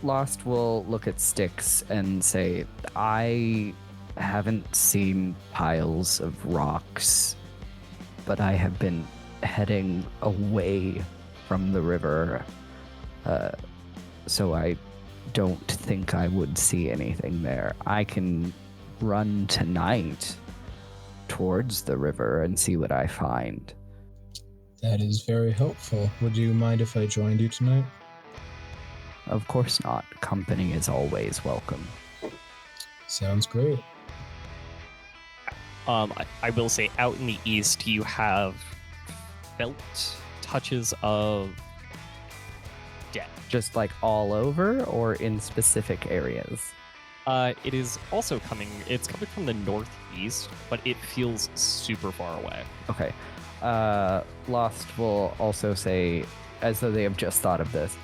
Lost will look at Styx and say, I haven't seen piles of rocks, but I have been heading away from the river, so I don't think I would see anything there. I can run tonight towards the river and see what I find. That is very helpful. Would you mind if I joined you tonight? Of course not. Company is always welcome. Sounds great. I will say, out in the east, you have felt touches of death. Just like all over or in specific areas? It is also coming. It's coming from the northeast, but it feels super far away. Okay. Lost will also say, as though they have just thought of this,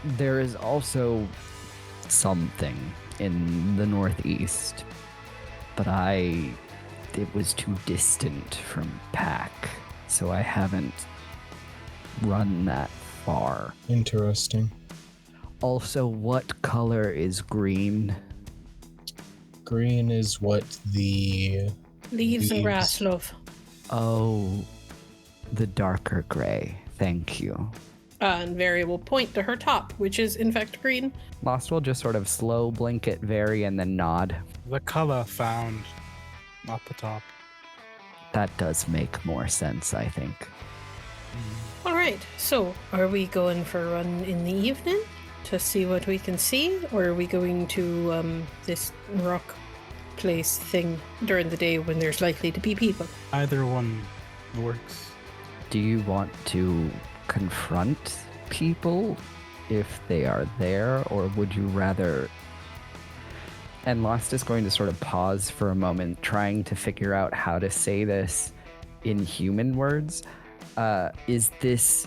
there is also something in the northeast, but it was too distant from Pack, so I haven't run that far. Interesting. Also, what color is green? Green is what the Leaves and grass, love. Oh, the darker gray. Thank you. And Very will point to her top, which is in fact green. Lost will just sort of slow blink at Very and then nod. The color found, not the top. That does make more sense, I think. All right, so are we going for a run in the evening to see what we can see, or are we going to this rock place thing during the day when there's likely to be people? Either one works. Do you want to confront people if they are there, or would you rather... And Lost is going to sort of pause for a moment, trying to figure out how to say this in human words. Is this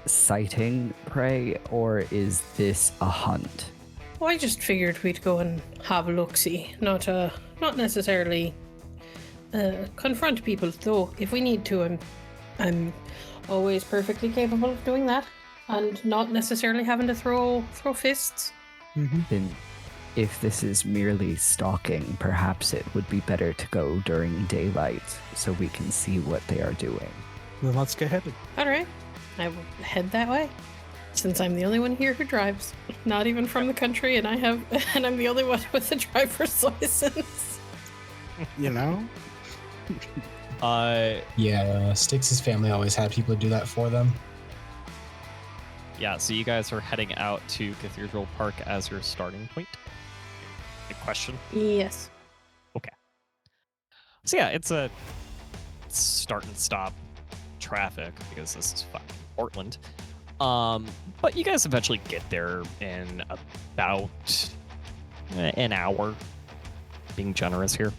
sighting prey, or is this a hunt? Well, I just figured we'd go and have a look-see, not necessarily confront people, though if we need to, I'm always perfectly capable of doing that, and not necessarily having to throw fists. Mm-hmm. Then if this is merely stalking, perhaps it would be better to go during daylight so we can see what they are doing. Then let's get headed. All right, I will head that way. Since I'm the only one here who drives, not even from the country, and I'm the only one with a driver's license. You know? Yeah, Styx's family always had people do that for them. Yeah, so you guys are heading out to Cathedral Park as your starting point. Good question. Yes. Okay. So yeah, it's a start and stop traffic because this is fucking Portland. But you guys eventually get there in about an hour, being generous here.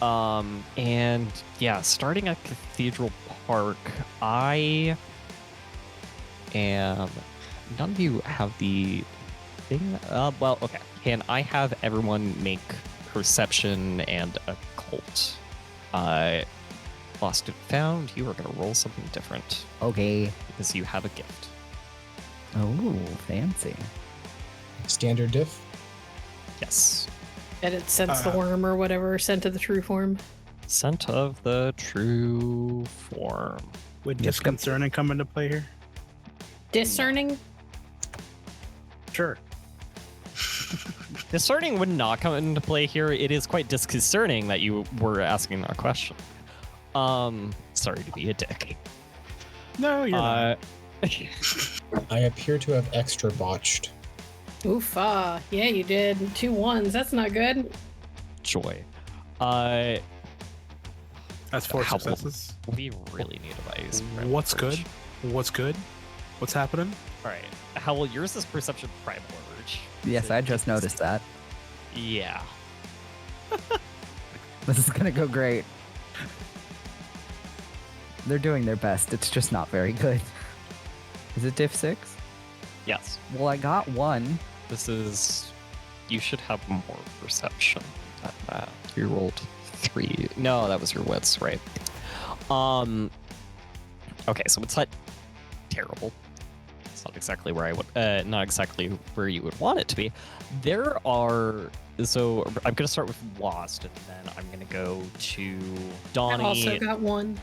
And yeah, starting at Cathedral Park, none of you have the thing. Well, okay. Can I have everyone make perception and occult? Lost and found, you are going to roll something different Okay. because you have a gift. Oh, fancy. Standard diff? Yes. And it sense the worm or whatever, scent of the true form. Scent of the true form. Would disconcerting come into play here? Discerning? Sure. Discerning would not come into play here. It is quite disconcerting that you were asking that question. Sorry to be a dick. No, you're not. I appear to have extra botched. Oofa. Yeah, you did. 2 1s. That's not good. Joy. That's 4 How- successes. We really need to buy you some primal What's urge. good? What's good? What's happening? All right. Howl, yours is perception primal urge. Yes, I just noticed that. Yeah. This is gonna go great. They're doing their best. It's just not very good. Is it diff 6? Yes. Well, I got 1. This is... You should have more perception than that. You rolled 3. No, that was your wits, right? Okay, so it's not terrible. It's not exactly where I would... not exactly where you would want it to be. There are... So I'm going to start with Lost, and then I'm going to go to I Donnie. also got 1.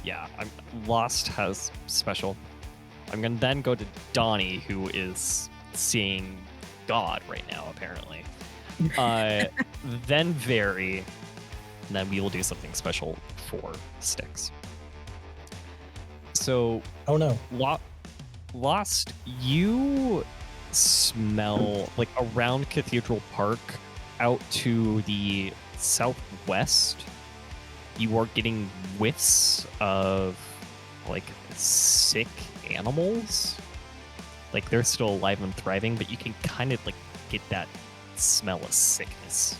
Yeah, Lost has special. I'm gonna then go to Donnie, who is seeing God right now, apparently. Then Very, and then we will do something special for Styx. So, Oh no. Lost, you smell like around Cathedral Park, out to the southwest. You are getting whiffs of like sick animals. Like they're still alive and thriving, but you can kind of like get that smell of sickness.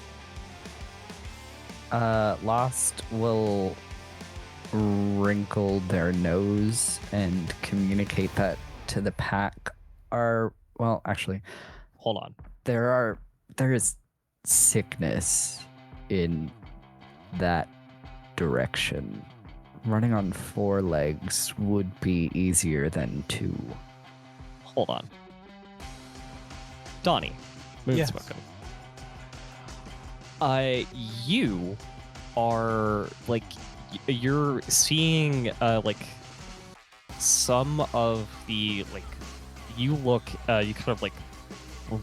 Lost will wrinkle their nose and communicate that to the pack. Actually, Hold on. there is sickness in that direction. Running on 4 legs would be easier than 2. Hold on. Donnie, Yes. Moonspoken. You are like you're seeing like some of the like you kind of like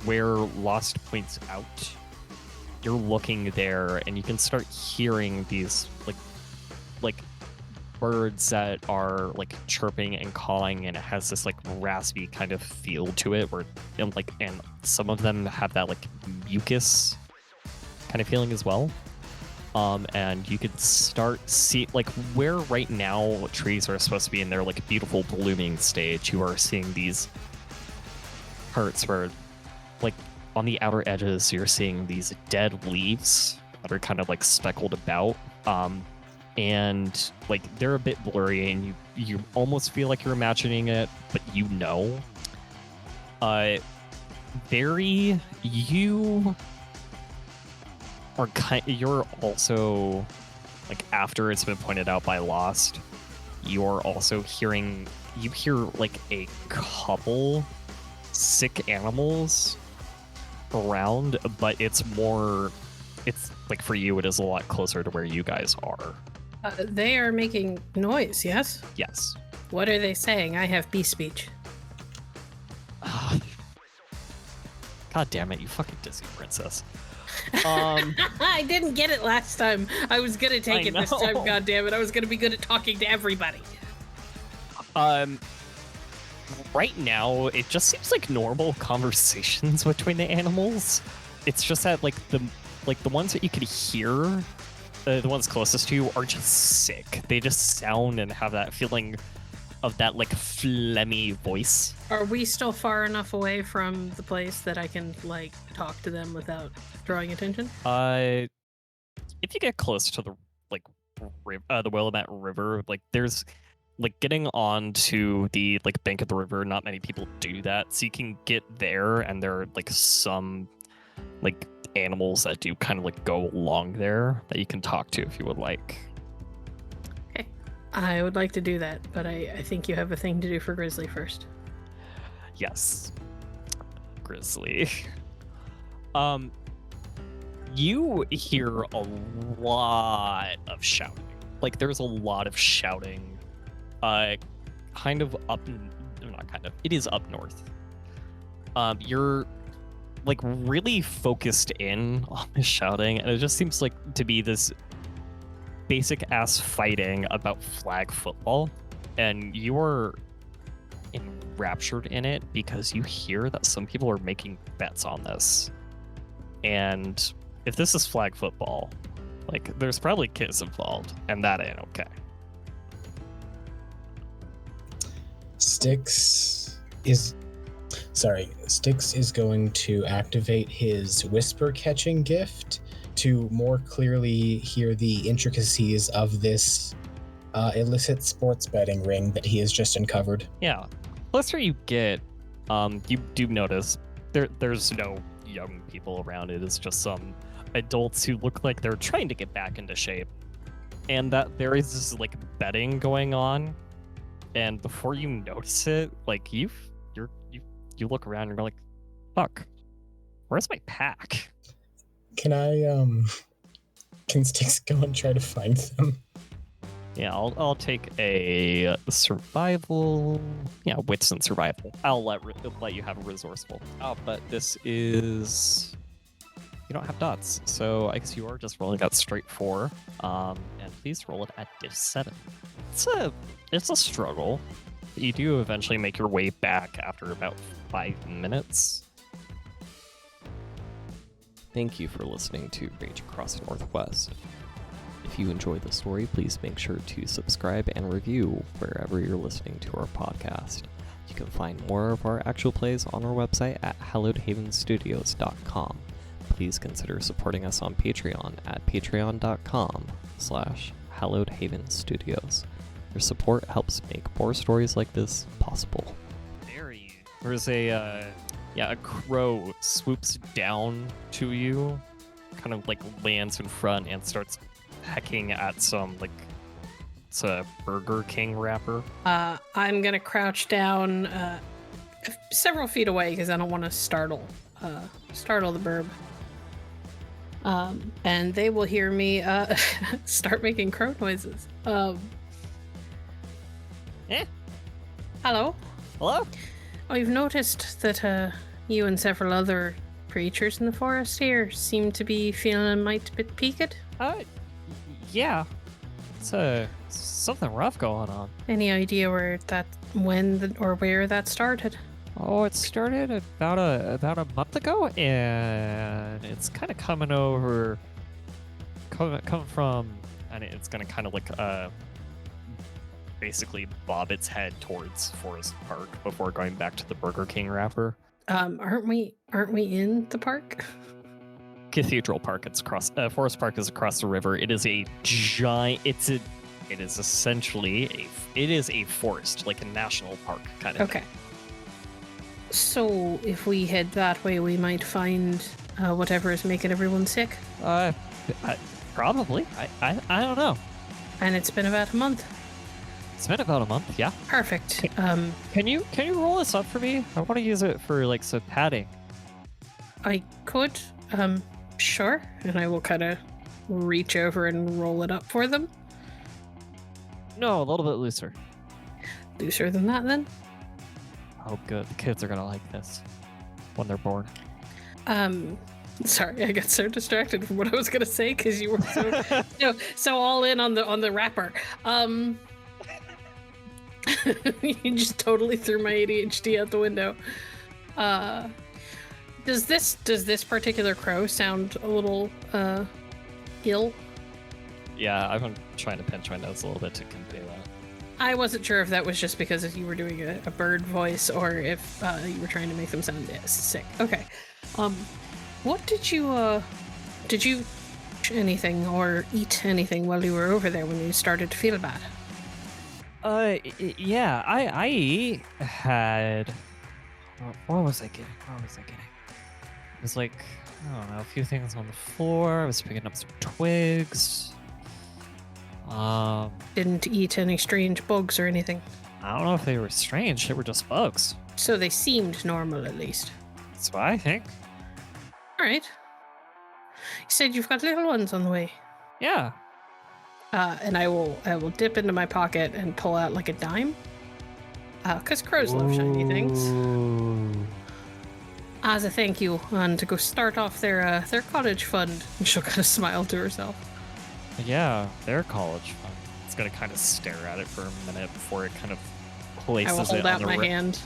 where Lost points out. You're looking there, and you can start hearing these like birds that are like chirping and calling, and it has this like raspy kind of feel to it, where and some of them have that like mucus kind of feeling as well. And you could start see like where right now trees are supposed to be in their like beautiful blooming stage. You are seeing these parts where like on the outer edges you're seeing these dead leaves that are kind of like speckled about. And like they're a bit blurry, and you almost feel like you're imagining it, but you know. Very, you are you're also like after it's been pointed out by Lost, you're also hearing like a couple sick animals around, but it's like for you it is a lot closer to where you guys are. They are making noise, yes? Yes. What are they saying? I have beast speech. God damn it, you fucking Disney princess. I didn't get it last time. I was gonna take I it this know. time, God damn it. I was gonna be good at talking to everybody. Right now, it just seems like normal conversations between the animals. It's just that like the ones that you could hear, the ones closest to you are just sick. They just sound and have that feeling of that like phlegmy voice. Are we still far enough away from the place that I can like talk to them without drawing attention? If you get close to the the Willamette River, like there's like getting on to the like bank of the river, not many people do that, so you can get there, and there are like some like animals that do kind of like go along there that you can talk to if you would like. Okay, I would like to do that, but I think you have a thing to do for Grizzly first. Yes, Grizzly. You hear a lot of shouting. Like there's a lot of shouting. Kind of it is up north. You're like really focused in on the shouting, and it just seems like to be this basic ass fighting about flag football, and you're enraptured in it because you hear that some people are making bets on this. And if this is flag football, like there's probably kids involved, and that ain't okay. Styx is going to activate his whisper catching gift to more clearly hear the intricacies of this illicit sports betting ring that he has just uncovered. Yeah. Closer you get, you do notice there's no young people around. It is just some adults who look like they're trying to get back into shape, and that there is this like betting going on. And before you notice it, like you look around and you're like, fuck, where's my pack? Can Styx go and try to find them? Yeah, I'll take a survival. Yeah, wits and survival. I'll let you have a resourceful. Oh, but this is you don't have dots, so I guess you are just rolling that straight 4. And please roll it at diff 7. It's a struggle. You do eventually make your way back after about 5 minutes. Thank you for listening to Rage Across the Northwest. If you enjoyed the story, please make sure to subscribe and review wherever you're listening to our podcast. You can find more of our actual plays on our website at hallowedhavenstudios.com. Please consider supporting us on Patreon at patreon.com/hallowedhavenstudios. Your support helps make more stories like this possible. There's a crow swoops down to you, kind of like lands in front and starts pecking at some, like, it's a Burger King wrapper. I'm gonna crouch down several feet away because I don't want to startle the burb. And they will hear me start making crow noises. Hello? Hello? Oh, you've noticed that you and several other creatures in the forest here seem to be feeling a mite bit peaked? Yeah. It's something rough going on. Any idea where that started? Oh, it started about a month ago, and it's kind of coming from, and it's gonna kind of like basically bob its head towards Forest Park before going back to the Burger King wrapper. Aren't we in the park? Cathedral Park. It's across. Forest Park is across the river. It is a giant. It is essentially a forest, like a national park kind of. Okay. So if we head that way, we might find whatever is making everyone sick. Probably. I don't know. And it's been about a month. It's been about a month. Yeah. Perfect. Can you roll this up for me? I want to use it for like some padding. I could. Sure. And I will kind of reach over and roll it up for them. No, a little bit looser. Looser than that, then? Oh, good. The kids are gonna like this when they're born. Sorry, I got so distracted from what I was gonna say because you were so all in on the wrapper. You just totally threw my ADHD out the window. Does this particular crow sound a little ill? Yeah, I've been trying to pinch my nose a little bit to convey that. I wasn't sure if that was just because you were doing a bird voice or if you were trying to make them sound sick. Okay. What did you anything or eat anything while you were over there when you started to feel bad? Yeah, I had. What was I getting? It was like, I don't know, a few things on the floor. I was picking up some twigs. Didn't eat any strange bugs or anything? I don't know if they were strange. They were just bugs. So they seemed normal, at least. That's what I think. All right. You said you've got little ones on the way. Yeah. And I will dip into my pocket and pull out like a dime. Because crows love shiny things. Ooh. As a thank you, and to go start off their college fund. And she'll kind of smile to herself. Yeah, their college fund. It's gonna kind of stare at it for a minute before it kind of places I will hold it out on the my hand.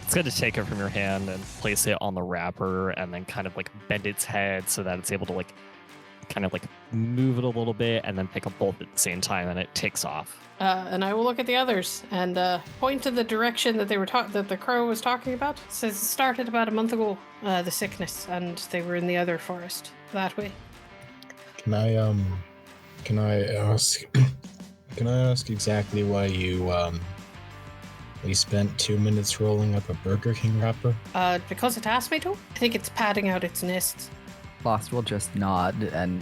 It's going to take it from your hand and place it on the wrapper and then kind of like bend its head so that it's able to like kind of like move it a little bit and then pick up both at the same time and it takes off. And I will look at the others and point to the direction that that the crow was talking about. It says it started about a month ago, the sickness, and they were in the other forest that way. Can I ask exactly why you spent 2 minutes rolling up a Burger King wrapper? Because it asked me to. I think it's padding out its nest. Lost will just nod and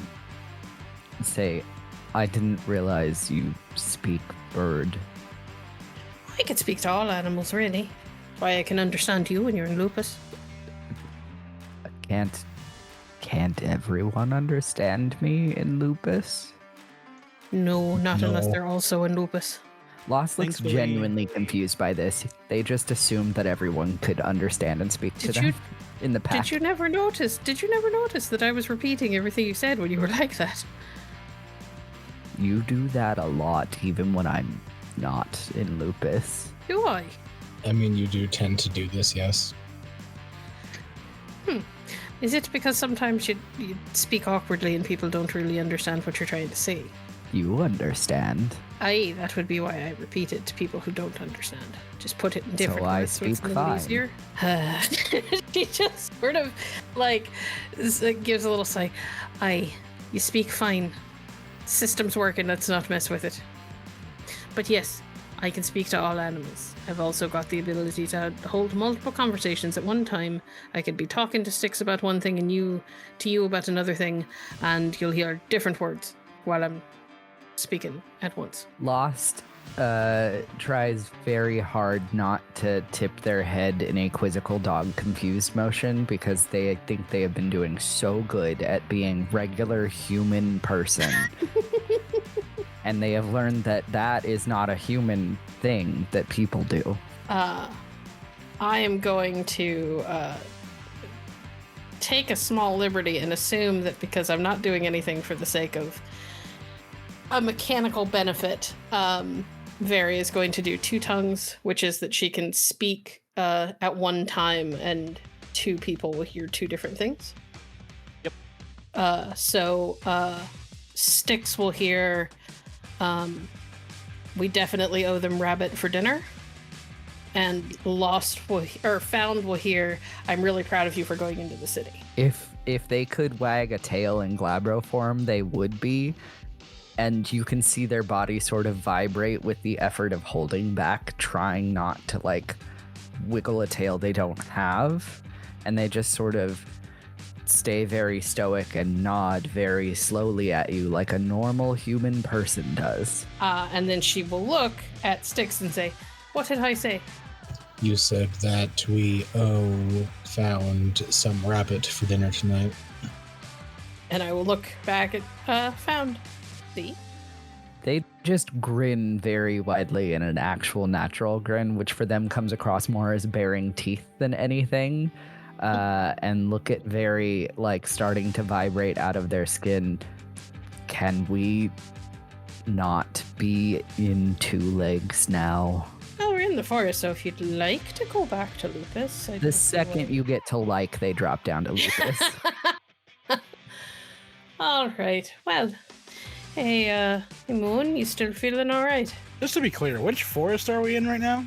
say, I didn't realize you speak bird. I can speak to all animals, really. Why I can understand you when you're in lupus. Can't everyone understand me in lupus? No, not unless No. they're also in lupus. Lost looks Thankfully- genuinely confused by this. They just assumed that everyone could understand and speak to Did them you- in the pack. Did you never notice? Did you never notice that I was repeating everything you said when you were like that? You do that a lot, even when I'm not in lupus. Do I? I mean, you do tend to do this, yes. Is it because sometimes you speak awkwardly and people don't really understand what you're trying to say? You understand. Aye, that would be why I repeat it to people who don't understand. Just put it in different I words so it's a speak little fine. easier. She just sort of gives a little sigh. Aye, you speak fine. System's working, let's not mess with it. But yes, I can speak to all animals. I've also got the ability to hold multiple conversations at one time. I could be talking to Styx about one thing and you about another thing, and you'll hear different words while I'm speaking at once. Lost tries very hard not to tip their head in a quizzical dog confused motion because they think they have been doing so good at being regular human person. And they have learned that that is not a human thing that people do. I am going to take a small liberty and assume that because I'm not doing anything for the sake of a mechanical benefit, Veri is going to do two tongues, which is that she can speak at one time and two people will hear two different things. Yep. So Styx will hear, we definitely owe them rabbit for dinner. And Found will hear, I'm really proud of you for going into the city. If they could wag a tail in Glabro form, they would be. And you can see their body sort of vibrate with the effort of holding back, trying not to like wiggle a tail they don't have. And they just sort of stay very stoic and nod very slowly at you like a normal human person does. And then she will look at Styx and say, what did I say? You said that we owe Found some rabbit for dinner tonight. And I will look back at Found. See? They just grin very widely in an actual natural grin, which for them comes across more as baring teeth than anything. And look at very, like, starting to vibrate out of their skin. Can we not be in two legs now? Well, we're in the forest, so if you'd like to go back to Lupus... The second you get to like, they drop down to Lupus. All right, well... Hey, Moon, you still feeling all right? Just to be clear, which forest are we in right now?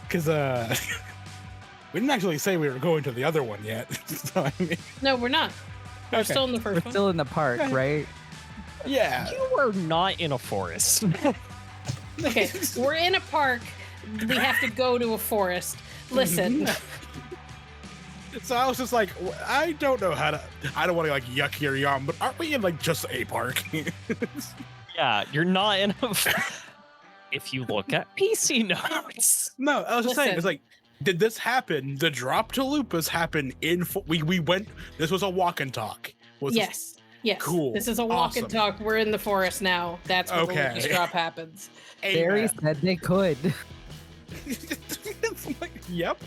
Because we didn't actually say we were going to the other one yet. So, I mean, No, we're not. We're Okay. still in the We're first one. still in the park, right? yeah. You are not in a forest. Okay, we're in a park. We have to go to a forest. Listen, So I was just like, I don't know how to. I don't want to like yuck your yum, but aren't we in like just a park? Yeah, you're not in a. If you look at PC notes, No, I was just saying, Listen. it's like, did this happen? The drop to Lupus happened in. We went. This was a walk and talk. Was this- yes. Cool. This is a walk and Awesome. talk. We're in the forest now. That's where the Okay. Lupus drop happens. Barry Amen. said they could. It's like, yep.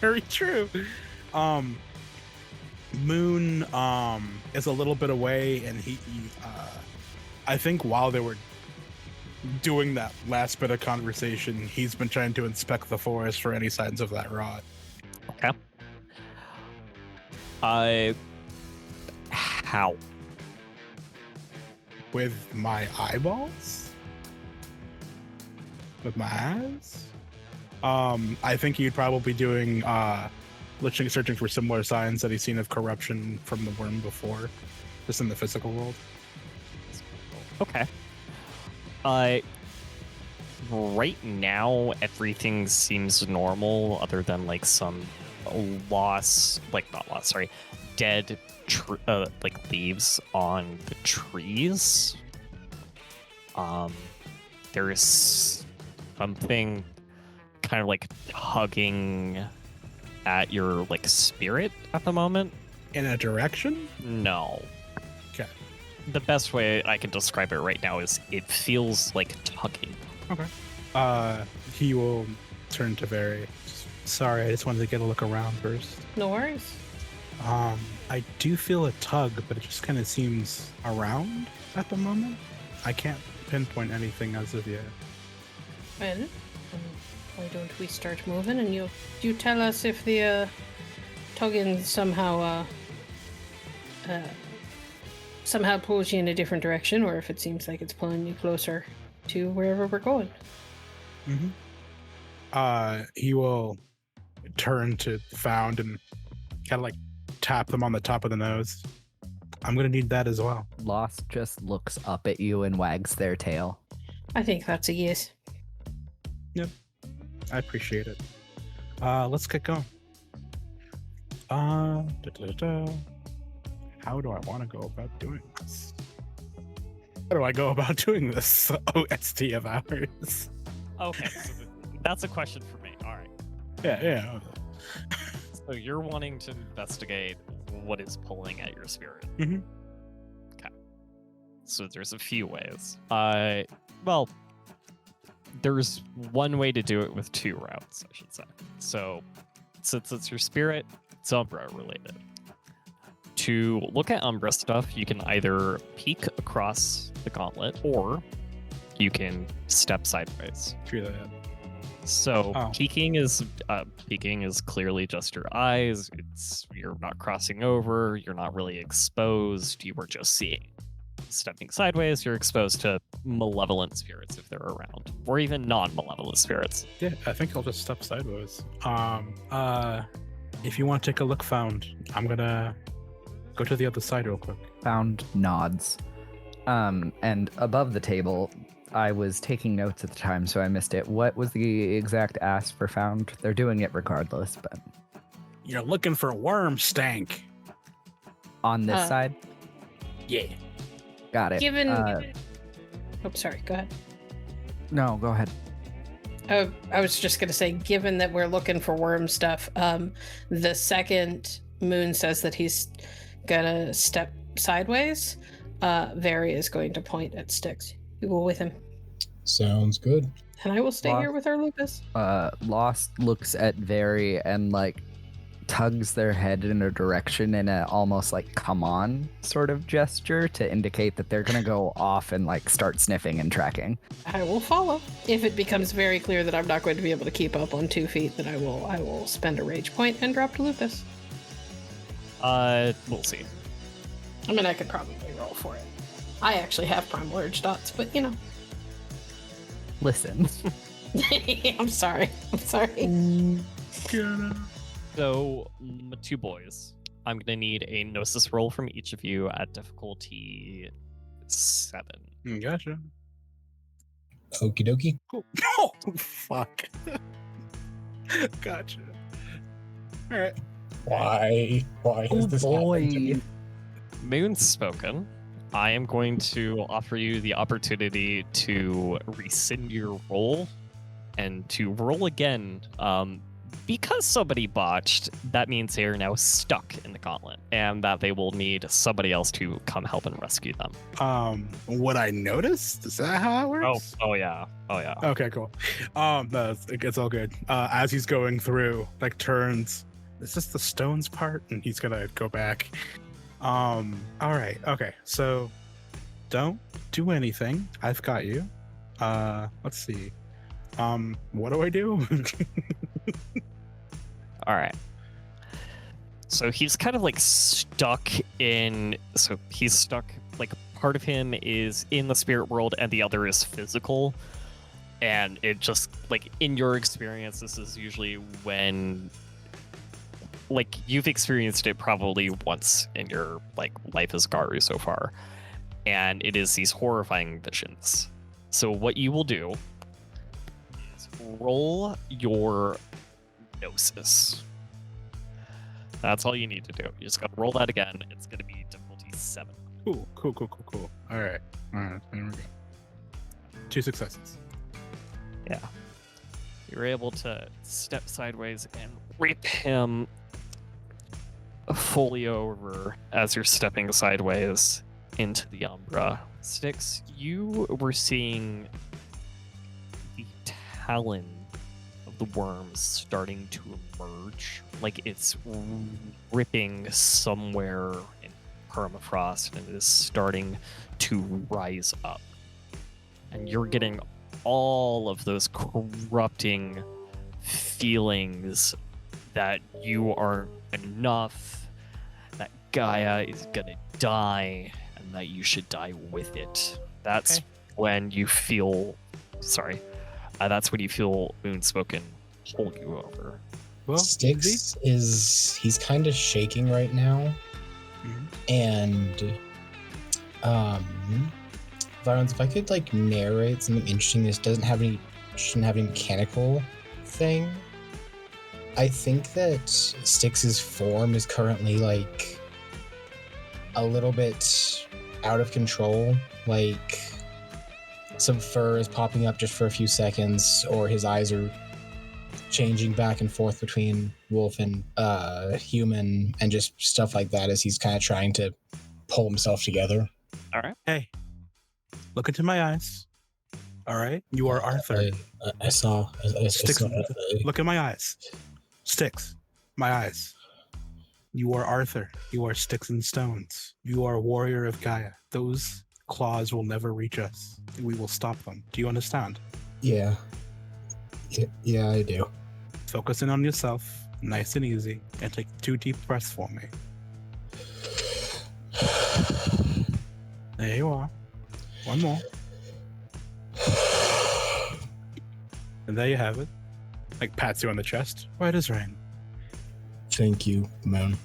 Very true. Moon is a little bit away, and he I think while they were doing that last bit of conversation, he's been trying to inspect the forest for any signs of that rot. okay. How? With my eyeballs? With my eyes? I think he'd probably be doing searching for similar signs that he's seen of corruption from the worm before, just in the physical world. Okay. Right now everything seems normal, other than like some dead like leaves on the trees. There is something kind of like tugging at your like spirit at the moment. In a direction? No. Okay. The best way I can describe it right now is it feels like tugging. Okay. He will turn to Very. Sorry, I just wanted to get a look around first. No worries. I do feel a tug, but it just kind of seems around at the moment. I can't pinpoint anything as of yet. Well, why don't we start moving and you tell us if the tugging somehow pulls you in a different direction, or if it seems like it's pulling you closer to wherever we're going. He will turn to Found and kind of like tap them on the top of the nose. I'm gonna need that as well. Lost just looks up at you and wags their tail. I think that's a yes. I appreciate it. Let's get going. How do I want to go about doing this? How do I go about doing this OST of ours? Okay, so that's a question for me. All right. Yeah. So you're wanting to investigate what is pulling at your spirit. Mm-hmm. Okay. So there's a few ways. Well, there's one way to do it with two routes, I should say. So since it's your spirit, it's Umbra related. To look at Umbra stuff, you can either peek across the gauntlet or you can step sideways. True that. So Oh. peeking is clearly just your eyes. You're not crossing over. You're not really exposed. You were just seeing. Stepping sideways, you're exposed to malevolent spirits if they're around, or even non-malevolent spirits. Yeah, I think I'll just step sideways. If you want to take a look, Found, I'm gonna go to the other side real quick. Found nods. And above the table, I was taking notes at the time, so I missed it. What was the exact ask for Found? They're doing it regardless, but You're looking for worm stank. on this side, Yeah. got it. Given, oh, sorry. Go ahead. No, go ahead. Oh, I was just gonna say, given that we're looking for worm stuff, the second Moon says that he's gonna step sideways, Very is going to point at Styx. You go with him, Sounds good. and I will stay Lost. here with our Lucas. Lost looks at Very and like tugs their head in a direction in a almost like come on sort of gesture to indicate that they're gonna go off and like start sniffing and tracking. I will follow. If it becomes very clear that I'm not going to be able to keep up on 2 feet, then I will spend a rage point and drop to Lupus. We'll see. I mean, I could probably roll for it. I actually have primal urge dots, but you know. Listen. I'm sorry. So, two boys. I'm gonna need a Gnosis roll from each of you at difficulty 7. Gotcha. Okie dokie. Cool. Oh, fuck. Gotcha. All right. Why? Why has this happened to me? Moonspoken, I am going to offer you the opportunity to rescind your roll and to roll again. Because somebody botched, that means they are now stuck in the gauntlet and that they will need somebody else to come help and rescue them. What I noticed? Is that how it works? Oh yeah. Okay, cool. No, it's all good. As he's going through, like turns, is this the stones part? And he's gonna go back. All right. Okay. So don't do anything. I've got you. Let's see. What do I do? All right. So he's kind of like stuck in. So he's stuck. Like part of him is in the spirit world, and the other is physical. And it just like in your experience, this is usually when, like, you've experienced it probably once in your like life as Garu so far, and it is these horrifying visions. So what you will do is roll your Gnosis. That's all you need to do. You just gotta roll that again. It's gonna be difficulty 7. Cool. All right. There we go. 2 successes. Yeah. You're able to step sideways and rip him fully over as you're stepping sideways into the Umbra. Styx, you were seeing the talon of the worms starting to emerge, like it's ripping somewhere in permafrost and it is starting to rise up. And you're getting all of those corrupting feelings that you are enough, that Gaia is gonna die, and that you should die with it. That's when you feel, that's when you feel Moonspoken hold you over. Well, Styx he's kind of shaking right now, and Vironz, if I could like narrate something interesting, this shouldn't have any mechanical thing. I think that Styx's form is currently like a little bit out of control. Like some fur is popping up just for a few seconds, or his eyes are changing back and forth between wolf and human, and just stuff like that as he's kind of trying to pull himself together. All right. Hey, look into my eyes. All right, you are Arthur. I saw. Styx, look in my eyes. Styx, my eyes. You are Arthur. You are sticks and stones. You are a warrior of Gaia. Those claws will never reach us. We will stop them. Do you understand? Yeah, I do. Focus in on yourself, nice and easy, and take 2 deep breaths for me. There you are. One more. And there you have it. Like pats you on the chest. Right as rain. Thank you, Moon.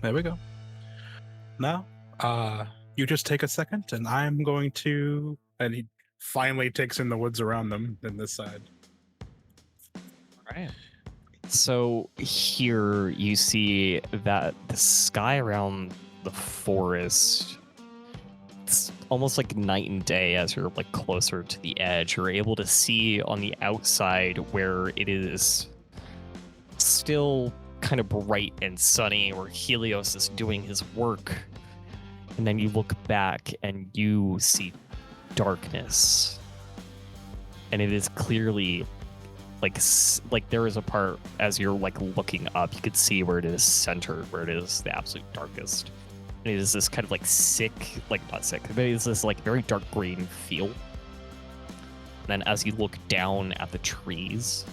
There we go. Now, you just take a second, and I'm going to... And he finally takes in the woods around them, then this side. All right. So here you see that the sky around the forest, it's almost like night and day as you're like closer to the edge. You're able to see on the outside where it is still kind of bright and sunny, where Helios is doing his work. And then you look back and you see darkness. And it is clearly like there is a part as you're like looking up, you could see where it is centered, where it is the absolute darkest. And it is this kind of like not sick, but it is this like very dark green feel. And then as you look down at the trees,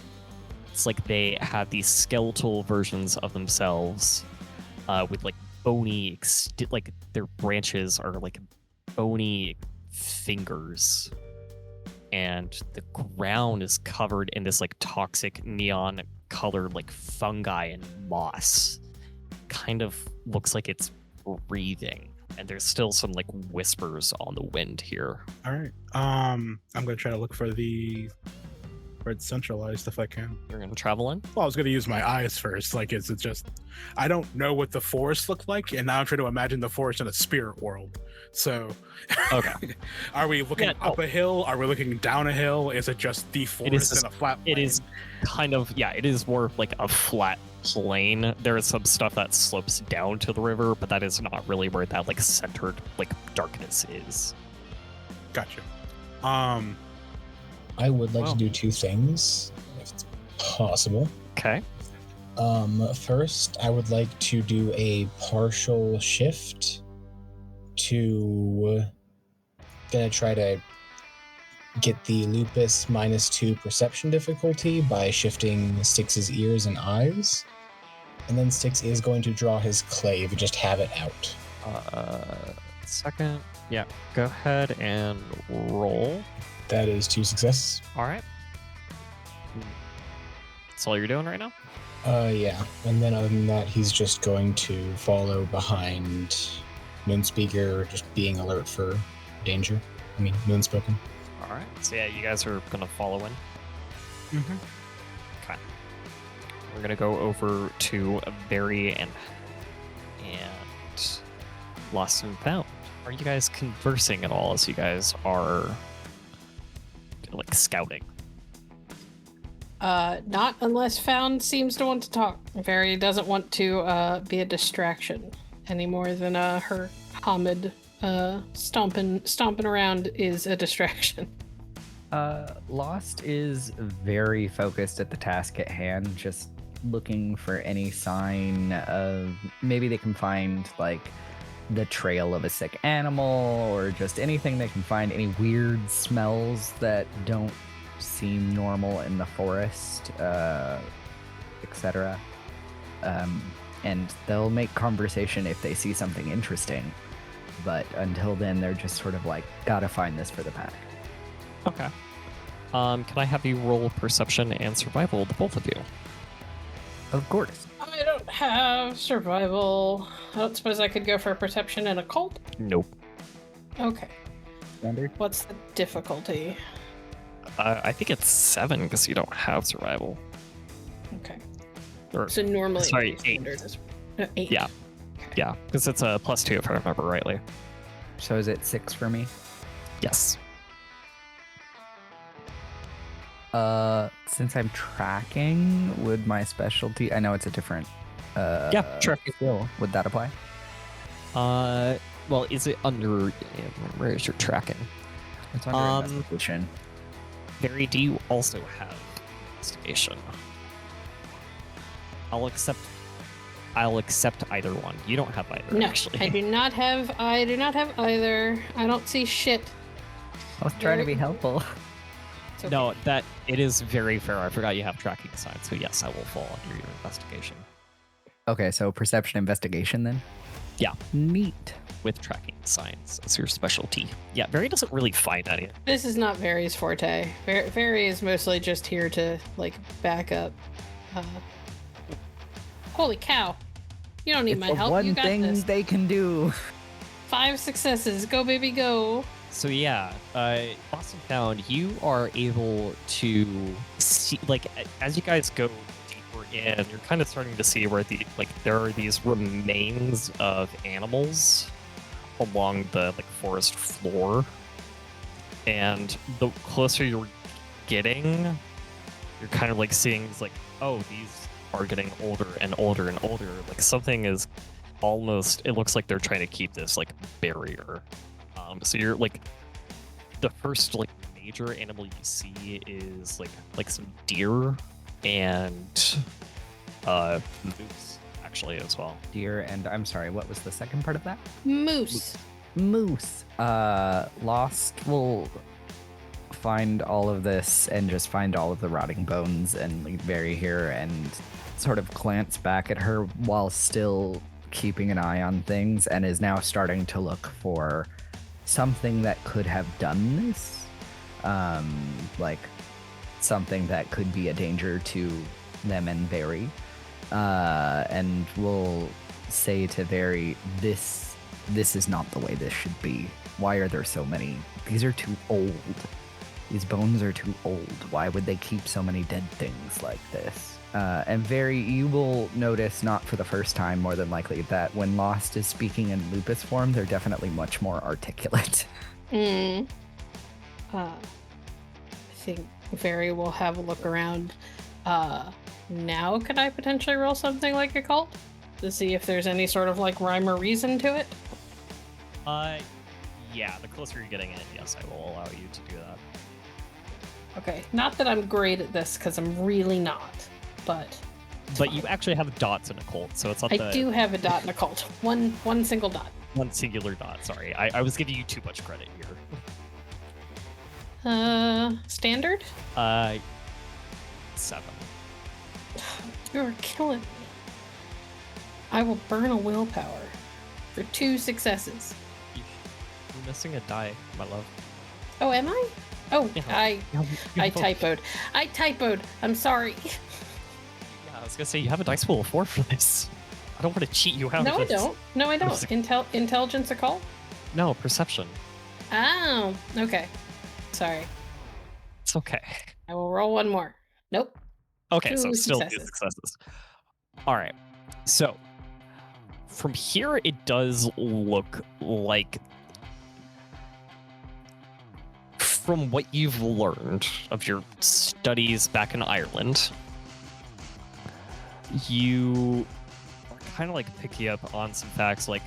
it's like they have these skeletal versions of themselves with like bony, like their branches are like bony fingers. And the ground is covered in this like toxic neon colored like fungi and moss. Kind of looks like it's breathing, and there's still some like whispers on the wind here. All right. I'm gonna try to look for where it's centralized if I can. You're gonna travel in? Well, I was gonna use my eyes first. Like, is it just? I don't know what the forest looked like, and now I'm trying to imagine the forest in a spirit world. So, okay. Are we looking up a hill? Are we looking down a hill? Is it just the forest in a flat plain? It is kind of, it is more like a flat plain. There is some stuff that slopes down to the river, but that is not really where that like centered like darkness is. Gotcha. I would like to do 2 things, if it's possible. Okay. First, I would like to do a partial shift to gonna try to get the lupus -2 perception difficulty by shifting Styx's ears and eyes. And then Styx is going to draw his clave, just have it out. Second. Yeah, go ahead and roll. That is 2 successes. All right. That's all you're doing right now? Yeah. And then other than that, he's just going to follow behind Moonspeaker, just being alert for danger. I mean, Moonspoken. All right. So yeah, you guys are gonna follow in. Mm-hmm. Okay. We're gonna go over to Barry and Lost and Found. Are you guys conversing at all as you guys are like scouting? Not unless found seems to want to talk. Very doesn't want to be a distraction any more than her Hamid stomping around is a distraction. Lost is very focused at the task at hand, just looking for any sign of maybe they can find like the trail of a sick animal or just anything they can find, any weird smells that don't seem normal in the forest, etc. And they'll make conversation if they see something interesting, but until then they're just sort of like, gotta find this for the pack. Okay. Can I have you roll perception and survival, the both of you? Of course. I don't have survival. I don't suppose I could go for perception and occult? Nope. Okay. Standard? What's the difficulty? I think it's 7 because you don't have survival. Okay. Or, So normally sorry, 8. standard is 8. Yeah. Yeah, because it's a +2 if I remember rightly. So is it 6 for me? Yes. Since I'm tracking, would my specialty, I know it's a different Yeah, sure. skill, would that apply? Well, is it under, where is your tracking? It's under investigation. Barry, do you also have investigation? I'll accept either one. You don't have either, No, actually. I do not have either. I don't see shit. I was trying to be helpful. It's okay. No, that it is very fair. I forgot you have tracking signs, so yes, I will fall under your investigation. Okay, so perception investigation then? Yeah. Neat. With tracking signs as your specialty. Yeah, Barry doesn't really find any. This is not Vary's forte. Vary is mostly just here to like back up. Holy cow! You don't need my the help. one You got thing this. they can do. 5 successes. Go baby, go. So yeah, Lost and Found, you are able to see, like, as you guys go deeper in, you're kind of starting to see where there are these remains of animals along the forest floor, and the closer you're getting, you're kind of like seeing oh, these are getting older and older and older. Like something is almost, it looks like they're trying to keep this barrier. So you're the first major animal you see is like some deer and moose actually as well. Deer and, I'm sorry, what was the second part of that? Moose. Moose. Lost will find all of this and just find all of the rotting bones and leave Barry here and sort of glance back at her while still keeping an eye on things, and is now starting to look for something that could have done this, like something that could be a danger to them and Barry, and will say to Barry, this is not the way this should be. Why are there so many? These are too old. These bones are too old. Why would they keep so many dead things like this? And Barry, you will notice, not for the first time more than likely, that when Lost is speaking in lupus form, they're definitely much more articulate. I think Very will have a look around. Now could I potentially roll something like occult to see if there's any sort of rhyme or reason to it? Yeah, the closer you're getting in, yes, I will allow you to do that. Okay, not that I'm great at this, because I'm really not, but... But you actually have dots in occult, so it's not I do have a dot in occult. One single dot. One singular dot, sorry. I was giving you too much credit here. Standard? 7. You're killing me. I will burn a willpower for 2 successes. You're missing a die, my love. Oh, am I? Oh, Yeah. I typoed. I typoed. I'm sorry. Yeah, I was gonna say, you have a dice pool of 4 for this. I don't want to cheat you out No, of I this. don't. No, I don't. Intelligence occult? No, perception. Oh, okay. Sorry. It's okay. I will roll one more. Nope. Okay, 2 so still 2 successes. successes. All right. So from here, it does look like from what you've learned of your studies back in Ireland, you are kind of like picking up on some facts like,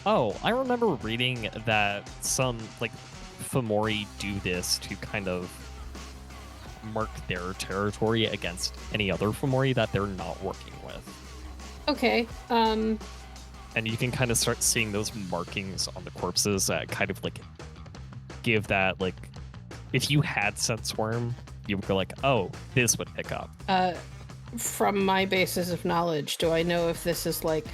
oh, I remember reading that some like Fomori do this to kind of mark their territory against any other Fomori that they're not working with. Okay. And you can kind of start seeing those markings on the corpses that kind of like give that, like, if you had Senseworm, you would go like, oh, this would pick up. From my basis of knowledge, do I know if this is like,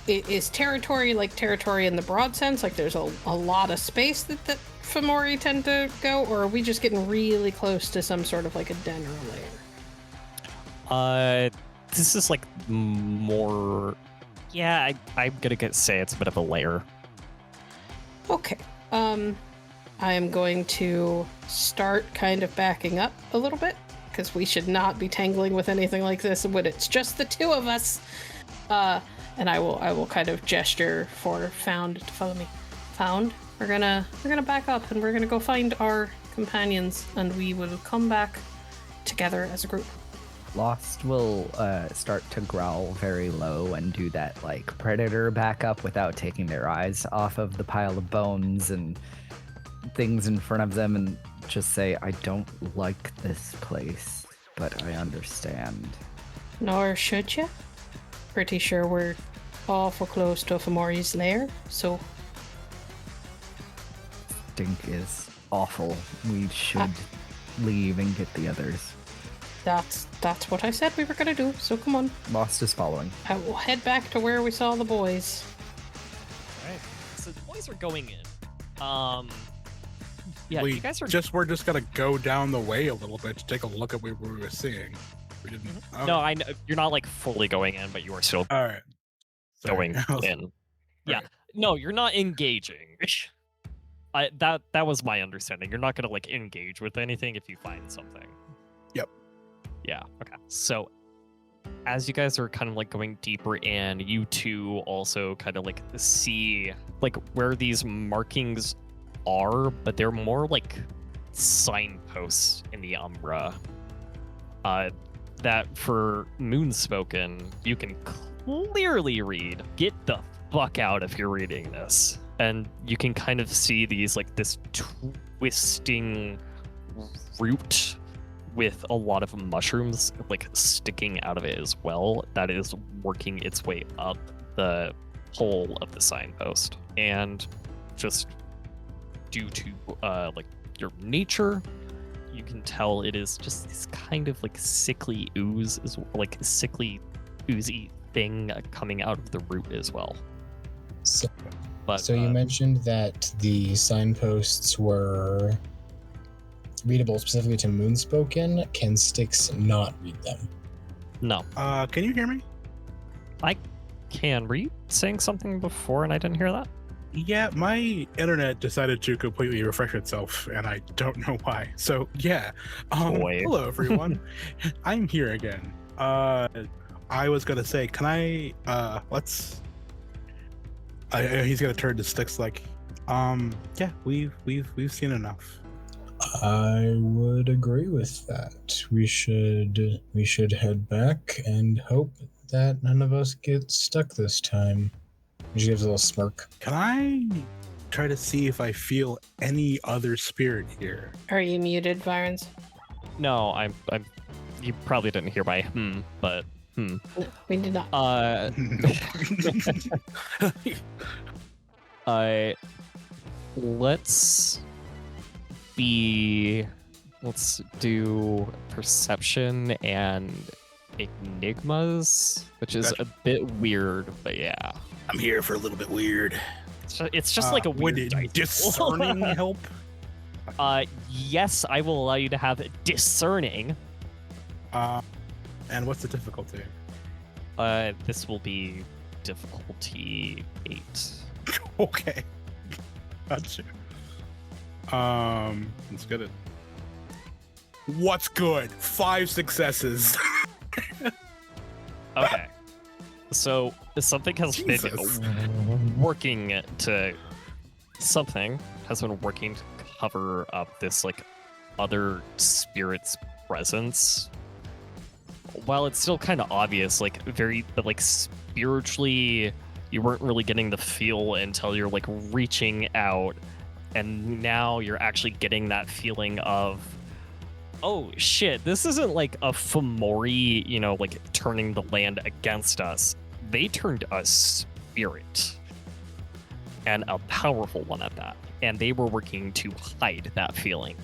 is territory like territory in the broad sense? Like there's a lot of space that Fomori tend to go, or are we just getting really close to some sort of like a den or a lair? This is like more, yeah, I'm gonna say it's a bit of a lair. Okay. I am going to start kind of backing up a little bit, because we should not be tangling with anything like this when it's just the two of us. And I will kind of gesture for Found to follow me. Found, we're gonna back up and we're gonna go find our companions, and we will come back together as a group. Lost will start to growl very low and do that like predator backup without taking their eyes off of the pile of bones and things in front of them, and just say, I don't like this place, but I understand. Nor should you. Pretty sure we're awful close to Fomori's lair, so... Stink is awful. We should leave and get the others. That's what I said we were gonna do, so come on. Lost is following. I will head back to where we saw the boys. Alright, so the boys are going in. Yeah, we're you guys are we're just gonna go down the way a little bit to take a look at what we were seeing. We didn't. Okay. No, I know you're not like fully going in, but you are still All right. going in. Yeah, Right. no, you're not engaging. That was my understanding. You're not gonna like engage with anything if you find something. Yep. Yeah. Okay. So, as you guys are kind of like going deeper in, you two also kind of like see like where these markings are, but they're more like signposts in the Umbra. That for Moonspoken, you can clearly read. Get the fuck out if you're reading this. And you can kind of see these like this twisting root with a lot of mushrooms like sticking out of it as well, that is working its way up the pole of the signpost. And just due to like your nature, you can tell it is just this kind of like sickly ooze, is like sickly oozy thing coming out of the root as well. So you mentioned that the signposts were readable specifically to Moonspoken. Can Styx not read them? No. Can you hear me? I can. Were you saying something before and I didn't hear that? Yeah, my internet decided to completely refresh itself, and I don't know why. So yeah, Boy. hello everyone, I'm here again. I was gonna say, can I? He's gonna turn to Styx like, yeah, we've seen enough. I would agree with that. We should head back and hope that none of us get stuck this time. She gives a little smirk. Can I try to see if I feel any other spirit here? Are you muted, Vironz? No, I'm. You probably didn't hear my but No, we did not. Let's do perception and enigmas, which is a bit weird, but yeah. I'm here for a little bit weird. It's just like a weird would dice roll. discerning help? Yes, I will allow you to have discerning. And what's the difficulty? This will be difficulty 8. Okay. Gotcha. Let's get it. What's good? 5 successes. Okay. So something has Jesus. been working to cover up this like other spirit's presence, while it's still kind of obvious, like but like spiritually, you weren't really getting the feel until you're like reaching out, and now you're actually getting that feeling of, oh shit, this isn't like a Fomori, like turning the land against us. They turned a spirit, and a powerful one at that. And they were working to hide that feeling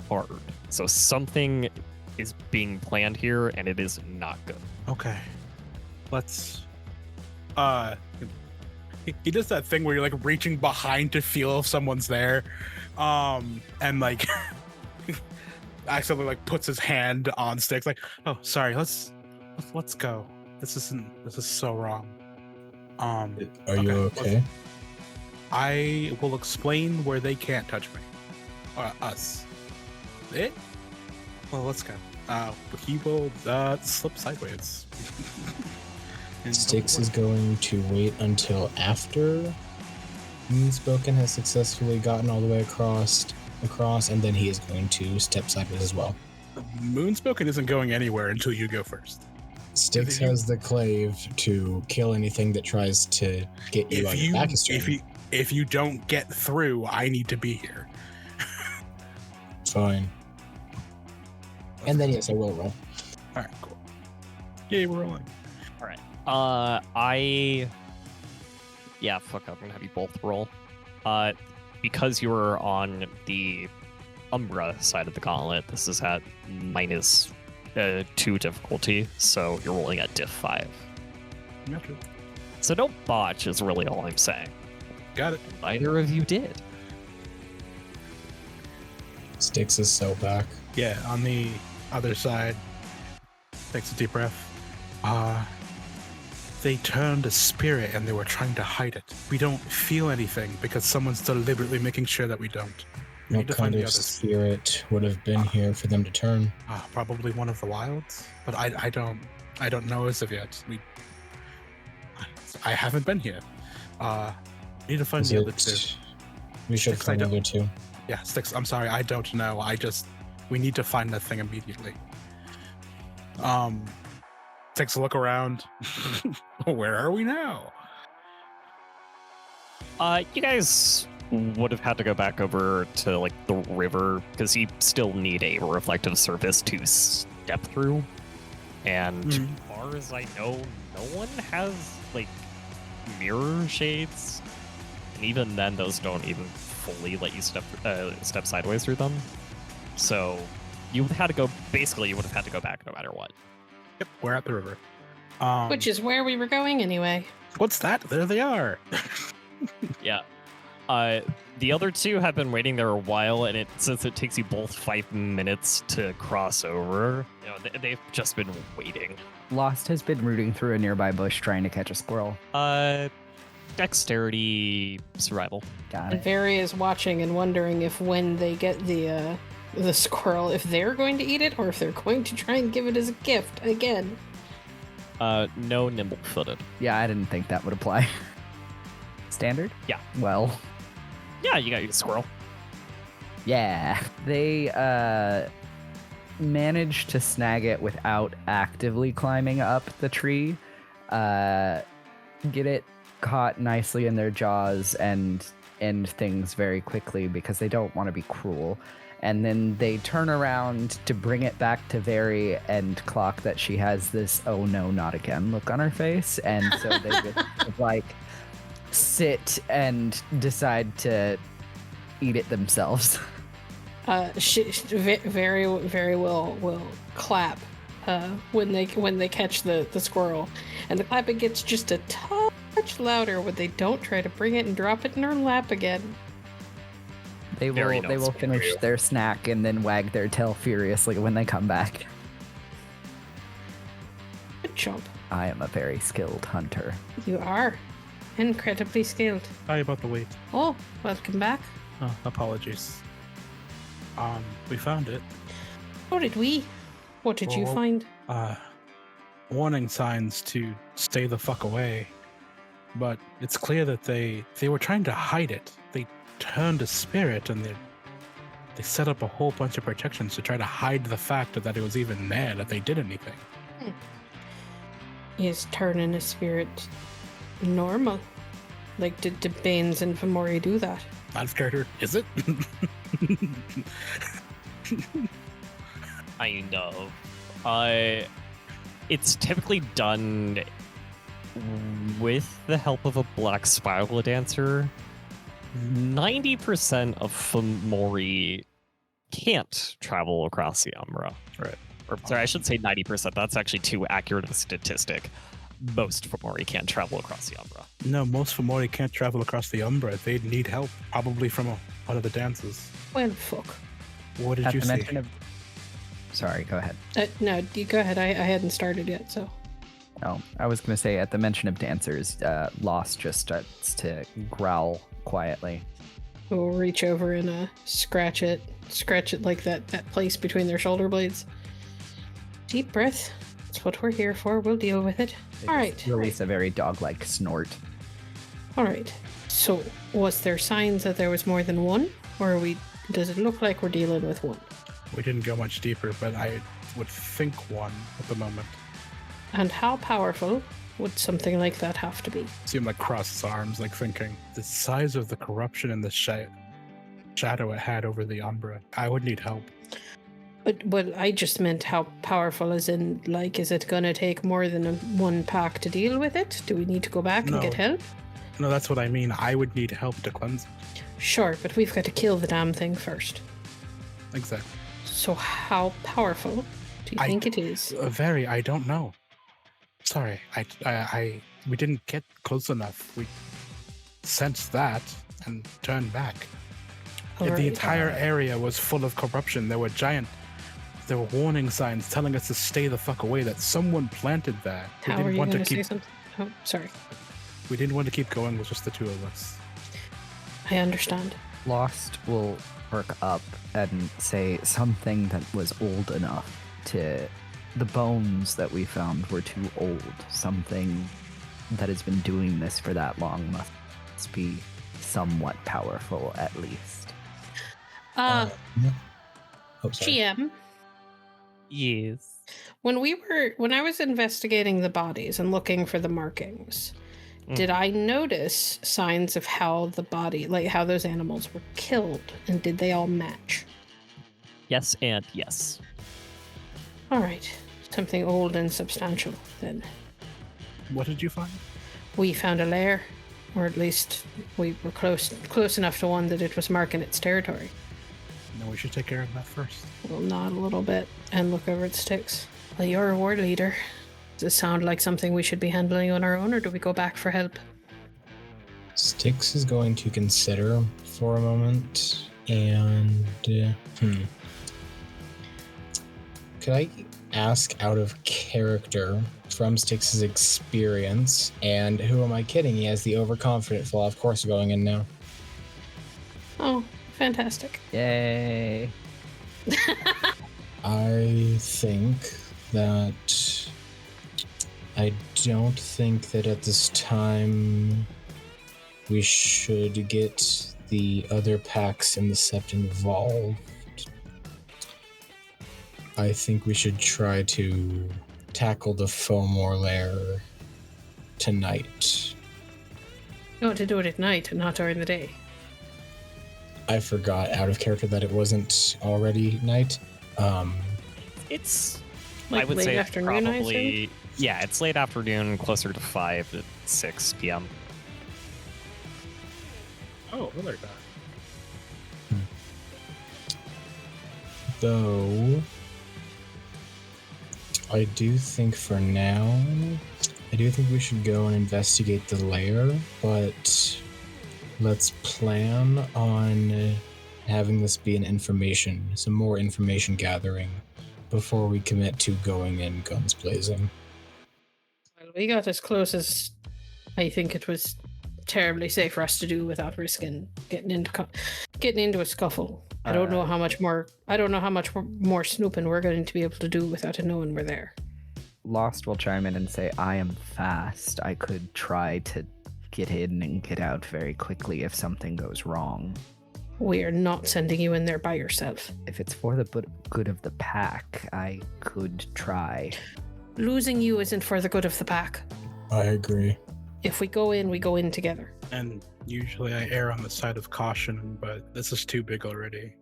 hard. So something is being planned here, and it is not good. Okay. Let's he does that thing where you're like reaching behind to feel if someone's there. And like accidentally like puts his hand on Sticks, like, oh sorry, let's go. This is so wrong. Are you okay? I will explain where they can't touch me. Us. It? Well, let's go. He will slip sideways. Styx is going to wait until after Moonspoken has successfully gotten all the way across, and then he is going to step sideways as well. Moonspoken isn't going anywhere until you go first. Styx has the clave to kill anything that tries to get you on your back. If you don't get through, I need to be here. Fine. And then yes, I will roll. All right, cool. Yay, we're rolling. All right. Fuck up. I'm gonna have you both roll. Because you were on the Umbra side of the gauntlet, this is at -2 difficulty, so you're rolling at diff 5. Gotcha. So don't botch is really all I'm saying. Got it. Neither of you did. Styx is so back. Yeah, on the other side, takes a deep breath. They turned a spirit and they were trying to hide it. We don't feel anything because someone's deliberately making sure that we don't. We What kind of spirit would have been here for them to turn? Probably one of the wilds, but I don't know as of yet. I haven't been here. Need to find the other two. We should find the other two. Yeah, Styx, I'm sorry, I don't know. We need to find that thing immediately. Takes a look around. Where are we now? You guys would have had to go back over to like the river because you still need a reflective surface to step through. And as far as I know, no one has like mirror shades, and even then, those don't even fully let you step sideways through them. So you would have had to go. Basically, you would have had to go back no matter what. Yep, we're at the river. Which is where we were going anyway. What's that? There they are. Yeah. The other two have been waiting there a while, and since it takes you both 5 minutes to cross over, they've just been waiting. Lost has been rooting through a nearby bush trying to catch a squirrel. Dexterity survival. Got And it. Very is watching and wondering if when they get the squirrel, if they're going to eat it or if they're going to try and give it as a gift again. No nimble-footed. Yeah, I didn't think that would apply. Standard? Yeah. Well, Yeah, you got your squirrel. yeah. They managed to snag it without actively climbing up the tree. Get it caught nicely in their jaws and end things very quickly because they don't want to be cruel. And then they turn around to bring it back to Very and clock that she has this "oh no, not again" look on her face, and so they just like sit and decide to eat it themselves. Very will clap when they catch the squirrel, and the clapping gets just a touch louder when they don't try to bring it and drop it in her lap again. They will finish their snack and then wag their tail furiously when they come back. Good job. I am a very skilled hunter. You are incredibly skilled. Sorry about the wait. Oh, welcome back. Oh, apologies. We found it. Oh, did we? What did you Well, find? Warning signs to stay the fuck away. But it's clear that they were trying to hide it. They turned a spirit and They set up a whole bunch of protections to try to hide the fact that it was even there that they did anything. Is turning a spirit normal? Like, did Banes and Fomori do that? Out of character, is it? Kind of. It's typically done with the help of a black spiral dancer. 90% of Fomori can't travel across the Umbra. Right. Or, sorry, I should say 90%. That's actually too accurate a statistic. Most Fomori can't travel across the Umbra. No, most Fomori can't travel across the Umbra. They'd need help, probably from one of the dances. Well, fuck. What did At you the say? mention of... Sorry, go ahead. No, you go ahead. I hadn't started yet, so. Oh, I was going to say, at the mention of dancers, Lost just starts to growl quietly. We'll reach over and scratch it like that place between their shoulder blades. Deep breath. That's what we're here for. We'll deal with it. All right. Release a very dog-like snort. All right. So, was there signs that there was more than one, or does it look like we're dealing with one? We didn't go much deeper, but I would think one at the moment. And how powerful would something like that have to be? Seemed like crosses arms, like thinking the size of the corruption and the shadow it had over the Umbra. I would need help. Well, I just meant how powerful, as in, like, is it going to take more than one pack to deal with it? Do we need to go back and get help? No, that's what I mean. I would need help to cleanse it. Sure, but we've got to kill the damn thing first. Exactly. So how powerful do you think it is? I don't know. Sorry, we didn't get close enough. We sensed that and turned back. The entire area was full of corruption. There were warning signs telling us to stay the fuck away, that someone planted that. How are you going to say something? Oh, sorry. We didn't want to keep going with just the two of us. I understand. Lost will perk up and say something that was old enough to... The bones that we found were too old. Something that has been doing this for that long must be somewhat powerful, at least. Oh, sorry. GM. Yes. When I was investigating the bodies and looking for the markings, did I notice signs of how the body, like how those animals were killed, and did they all match? Yes and yes. All right. Something old and substantial, then. What did you find? We found a lair, or at least we were close enough to one that it was marking its territory. No, we should take care of that first. We'll nod a little bit and look over at Styx. Well, you're a war leader. Does it sound like something we should be handling on our own, or do we go back for help? Styx is going to consider for a moment, and could I ask, out of character, from Styx's experience, and who am I kidding? He has the overconfident flaw, of course, going in now. Oh, fantastic. Yay! I think that I don't think that at this time we should get the other packs in the sept involved. I think we should try to tackle the Fomor lair tonight. No, to do it at night and not during the day. I forgot out of character that it wasn't already night. It's Like I would late say afternoon, I probably it's late afternoon, closer to 5 to 6 p.m. Oh, really bad. Though, I do think for now, we should go and investigate the lair, but let's plan on having this be some more information gathering before we commit to going in guns blazing. Well, we got as close as I think it was terribly safe for us to do without risking getting into a scuffle. I don't know how much more snooping we're going to be able to do without it knowing we're there. Lost will chime in and say, I am fast. I could try to get in and get out very quickly if something goes wrong. We are not sending you in there by yourself. If it's for the good of the pack, I could try. Losing you isn't for the good of the pack. I agree. If we go in together. And usually I err on the side of caution, but this is too big already.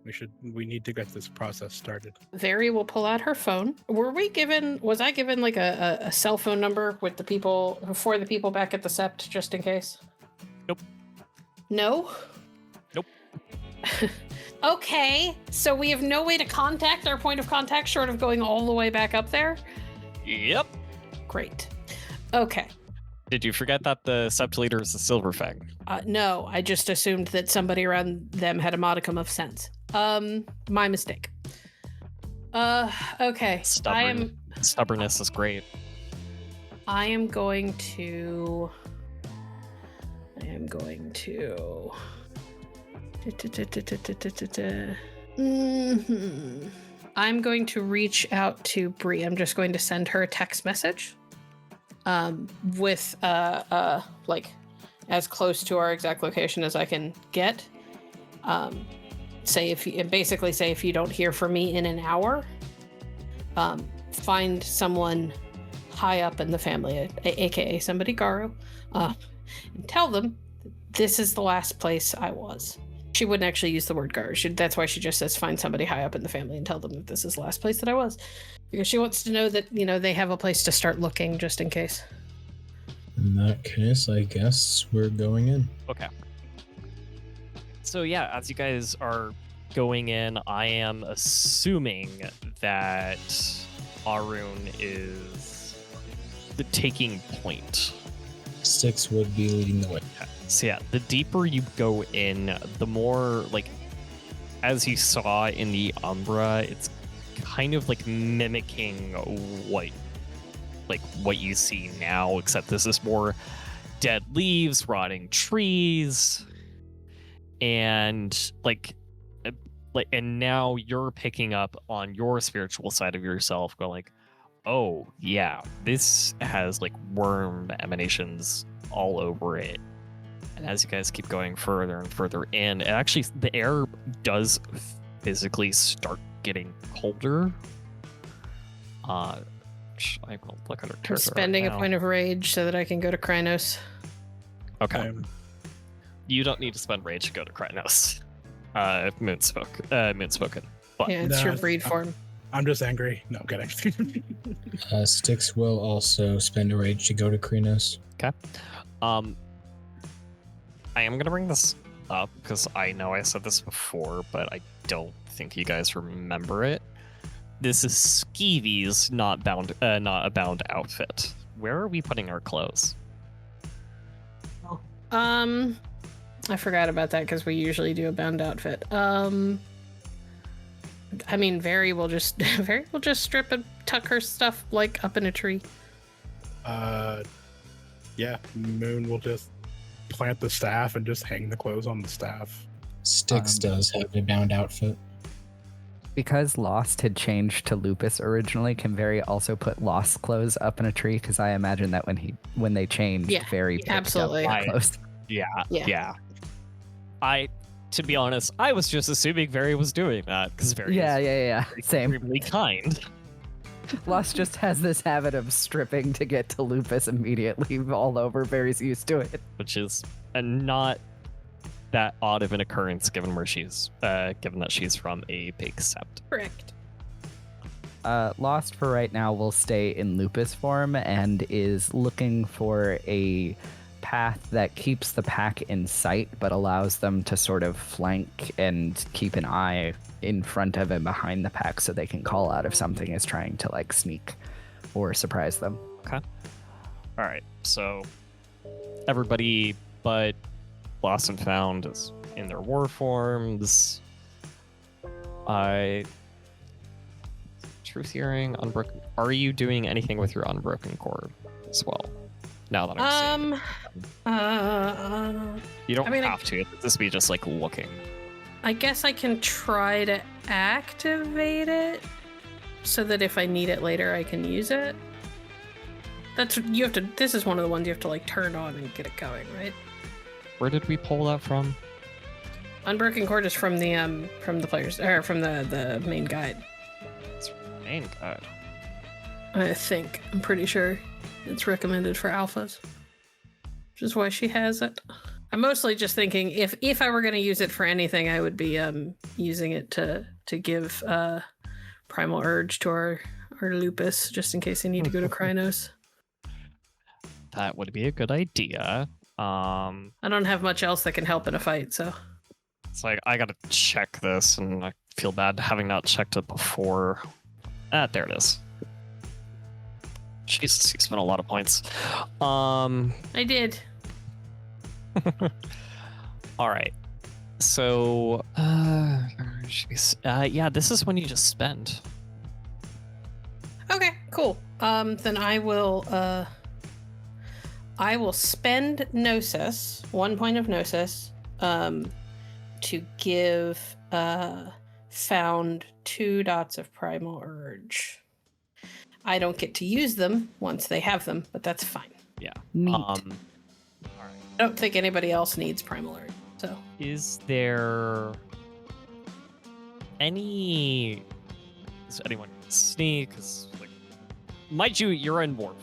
We need to get this process started. Very will pull out her phone. Was I given like a cell phone number with the people, for the people back at the Sept, just in case? Nope. No? Nope. Okay, so we have no way to contact our point of contact short of going all the way back up there? Yep. Great. Okay. Did you forget that the Sept leader is a Silverfang? No, I just assumed that somebody around them had a modicum of sense. My mistake. Okay. Stubbornness is great. I am going to... I'm going to reach out to Bree. I'm just going to send her a text message. With like as close to our exact location as I can get. Say if you don't hear from me in an hour, find someone high up in the family, aka somebody Garo, and tell them this is the last place I was. She wouldn't actually use the word Garo. That's why she just says find somebody high up in the family and tell them that this is the last place that I was. Because she wants to know that, they have a place to start looking just in case. In that case, I guess we're going in. Okay. So yeah, as you guys are going in, I am assuming that Arun is the taking point. Styx would be leading the way. So yeah, the deeper you go in, the more, as you saw in the Umbra, it's kind of mimicking what you see now, except this is more dead leaves, rotting trees, and and now you're picking up on your spiritual side of yourself, going oh yeah, this has worm emanations all over it. And as you guys keep going further and further in, actually the air does physically start getting colder. I will look under character. I'm spending a point of rage so that I can go to Krynos. Okay. You don't need to spend rage to go to Krynos. Moonspoken. But Yeah, it's your breed form. I'm just angry. No, I'm kidding. Styx will also spend a rage to go to Krynos. Okay. I am gonna bring this up because I know I said this before, but I don't think you guys remember it. This is Skeevy's not a bound outfit. Where are we putting our clothes? I forgot about that because we usually do a bound outfit. I mean, Very will just strip and tuck her stuff up in a tree. Yeah, Moon will just plant the staff and just hang the clothes on the staff. Styx does have a bound outfit. Because Lost had changed to Lupus originally, can Very also put Lost's clothes up in a tree? Because I imagine that when they changed, Very picked absolutely. up the clothes. Yeah. To be honest, I was just assuming Very was doing that because Very is Same. extremely kind. Lost just has this habit of stripping to get to Lupus immediately all over. Very's used to it. Which is not that odd of an occurrence given where she's given that she's from a big sept. Correct. Lost for right now will stay in Lupus form and is looking for a path that keeps the pack in sight but allows them to sort of flank and keep an eye in front of and behind the pack so they can call out if something is trying to sneak or surprise them. Okay. All right. So everybody but Lost and Found is in their war forms. Truth Hearing, Unbroken. Are you doing anything with your Unbroken Core as well? Now that I'm seeing you don't have to. This be just looking. I guess I can try to activate it so that if I need it later, I can use it. This is one of the ones you have to turn on and get it going, right? Where did we pull that from? Unbroken Cord is from the players or from the main guide. It's main guide. I think. I'm pretty sure it's recommended for alphas. Which is why she has it. I'm mostly just thinking if I were going to use it for anything, I would be using it to give Primal Urge to our Lupus, just in case they need to go to Krynos. That would be a good idea. I don't have much else that can help in a fight, so. It's like, I gotta check this, and I feel bad having not checked it before. There it is. Jesus, you spent a lot of points. I did. All right. So, yeah, this is when you just spend. Okay, cool. Then I will spend Gnosis, 1 point of Gnosis, to give Found 2 dots of Primal Urge. I don't get to use them once they have them, but that's fine. Yeah. Neat. All right. I don't think anybody else needs Primal Urge, so. Is there any? Does anyone sneak? 'Cause, like, mind you, you're in war.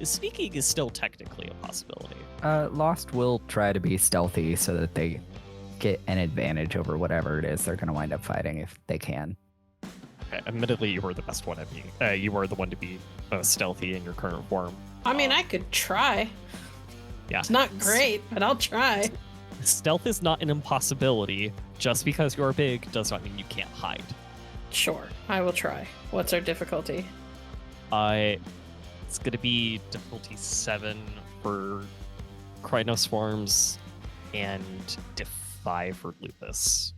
Sneaking is still technically a possibility. Lost will try to be stealthy so that they get an advantage over whatever it is they're going to wind up fighting if they can. Okay, admittedly, you were the best one at being. You were the one to be stealthy in your current form. I mean, I could try. Yeah. It's not great, but I'll try. Stealth is not an impossibility. Just because you're big does not mean you can't hide. Sure, I will try. What's our difficulty? It's gonna be difficulty 7 for Krynoswarms and diff 5 for Lupus.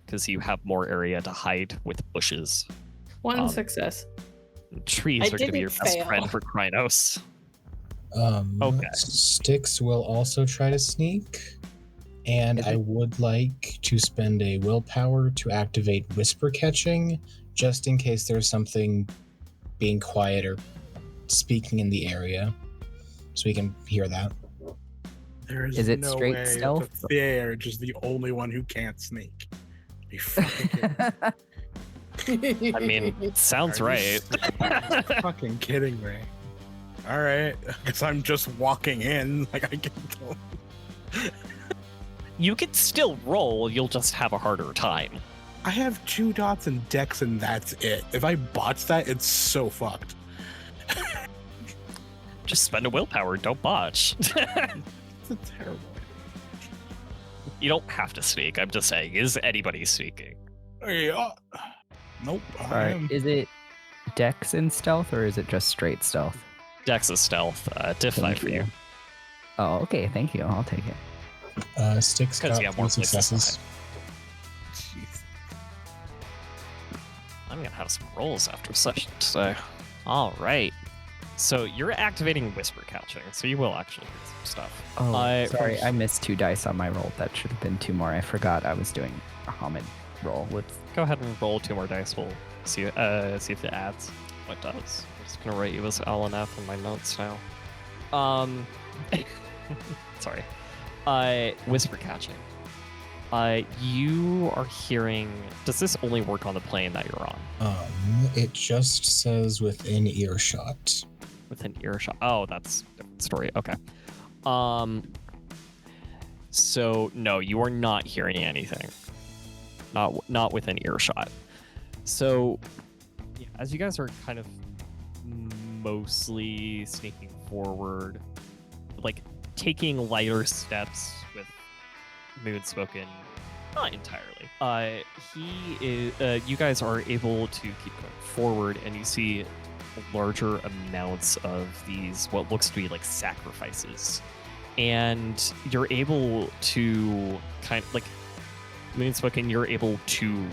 Because you have more area to hide with bushes. One success. Trees I are gonna be your didn't best fail. friend for Krynos. Okay. Styx will also try to sneak, and I would like to spend a willpower to activate Whisper Catching, just in case there's something being quiet or speaking in the area, so we can hear that. There's Is it no straight way stealth? that they're just the only one who can't sneak. You fucking kidding. I mean, sounds Are right. you fucking kidding me? All right, because I'm just walking in. Like I can. You could still roll, you'll just have a harder time. I have 2 dots and Dex, and that's it. If I botch that, it's so fucked. Just spend a willpower, don't botch. It's a terrible. You don't have to sneak, I'm just saying, is anybody sneaking? Yeah. Nope. I Sorry, am. is it Dex and stealth or is it just straight stealth? Dex is stealth, diff 5 for you. Oh, okay, thank you. I'll take it. Styx Because got you have 3 more places to successes. Jeez. I'm gonna have some rolls after session today. All right. So you're activating Whisper Catching, so you will actually hear some stuff. Oh, sorry, I missed 2 dice on my roll. That should have been 2 more. I forgot I was doing a Hamid roll. Go ahead and roll 2 more dice. We'll see if it adds. What does? I'm just gonna write you as LNF in my notes now. Sorry. Whisper Catching. You are hearing. Does this only work on the plane that you're on? It just says within earshot. Within earshot. Oh, that's a different story. Okay. So no, you are not hearing anything. Not within earshot. So yeah, as you guys are kind of mostly sneaking forward, like taking lighter steps with Moonspoken, not entirely. He is. You guys are able to keep going forward, and you see larger amounts of these what looks to be like sacrifices, and you're able to kind of like Moonspoken. You're able to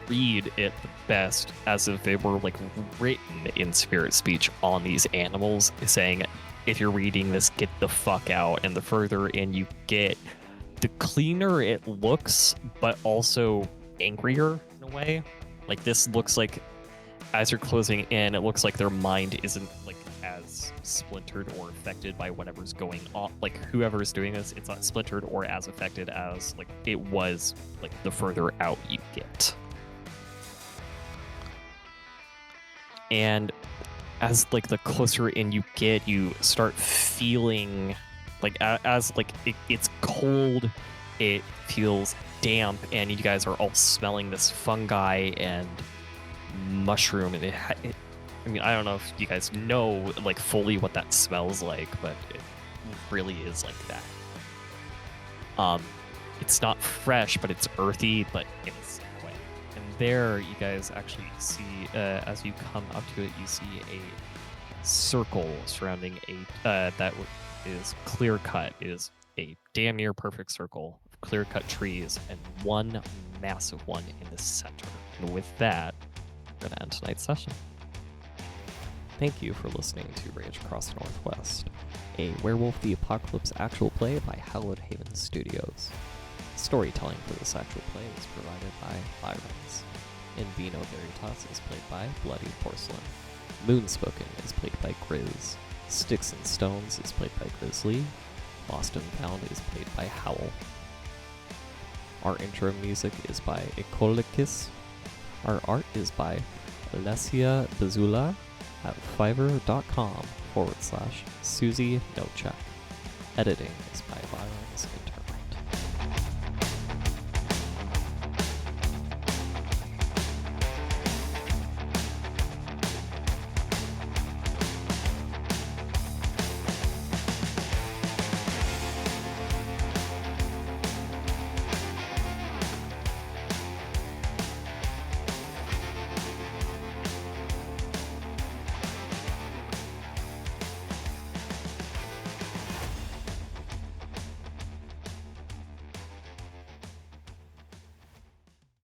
read it the best as if they were like written in spirit speech on these animals, saying, "If you're reading this, get the fuck out." And the further in you get, the cleaner it looks, but also angrier in a way. Like this looks like, as you're closing in, it looks like their mind isn't like as as splintered or affected by whatever's going on. Like whoever's doing this, it's not splintered or as affected as like it was like the further out you get. And as like the closer in you get, you start feeling like as like it's cold, it feels damp, and you guys are all smelling this fungi and mushroom, and I mean, I don't know if you guys know like fully what that smells like, but it really is like that. It's not fresh, but it's earthy, but in the same way. And there, you guys actually see, as you come up to it, you see a circle surrounding that is clear cut. It is a damn near perfect circle of clear cut trees and one massive one in the center. And with that, we're gonna end tonight's session. Thank you for listening to Rage Across the Northwest, a Werewolf the Apocalypse actual play by Howl Haven Studios. Storytelling for this actual play is provided by Vironz, and Vino Veritas is played by Bloodied Porcelain. Moonspoken is played by Grizz. Sticks and Stones is played by Grizzly. Lost and Found is played by Howl. Our intro music is by Ikoliks. Our art is by Olesia Bezula at fiverr.com/Susie Nocheck. Editing is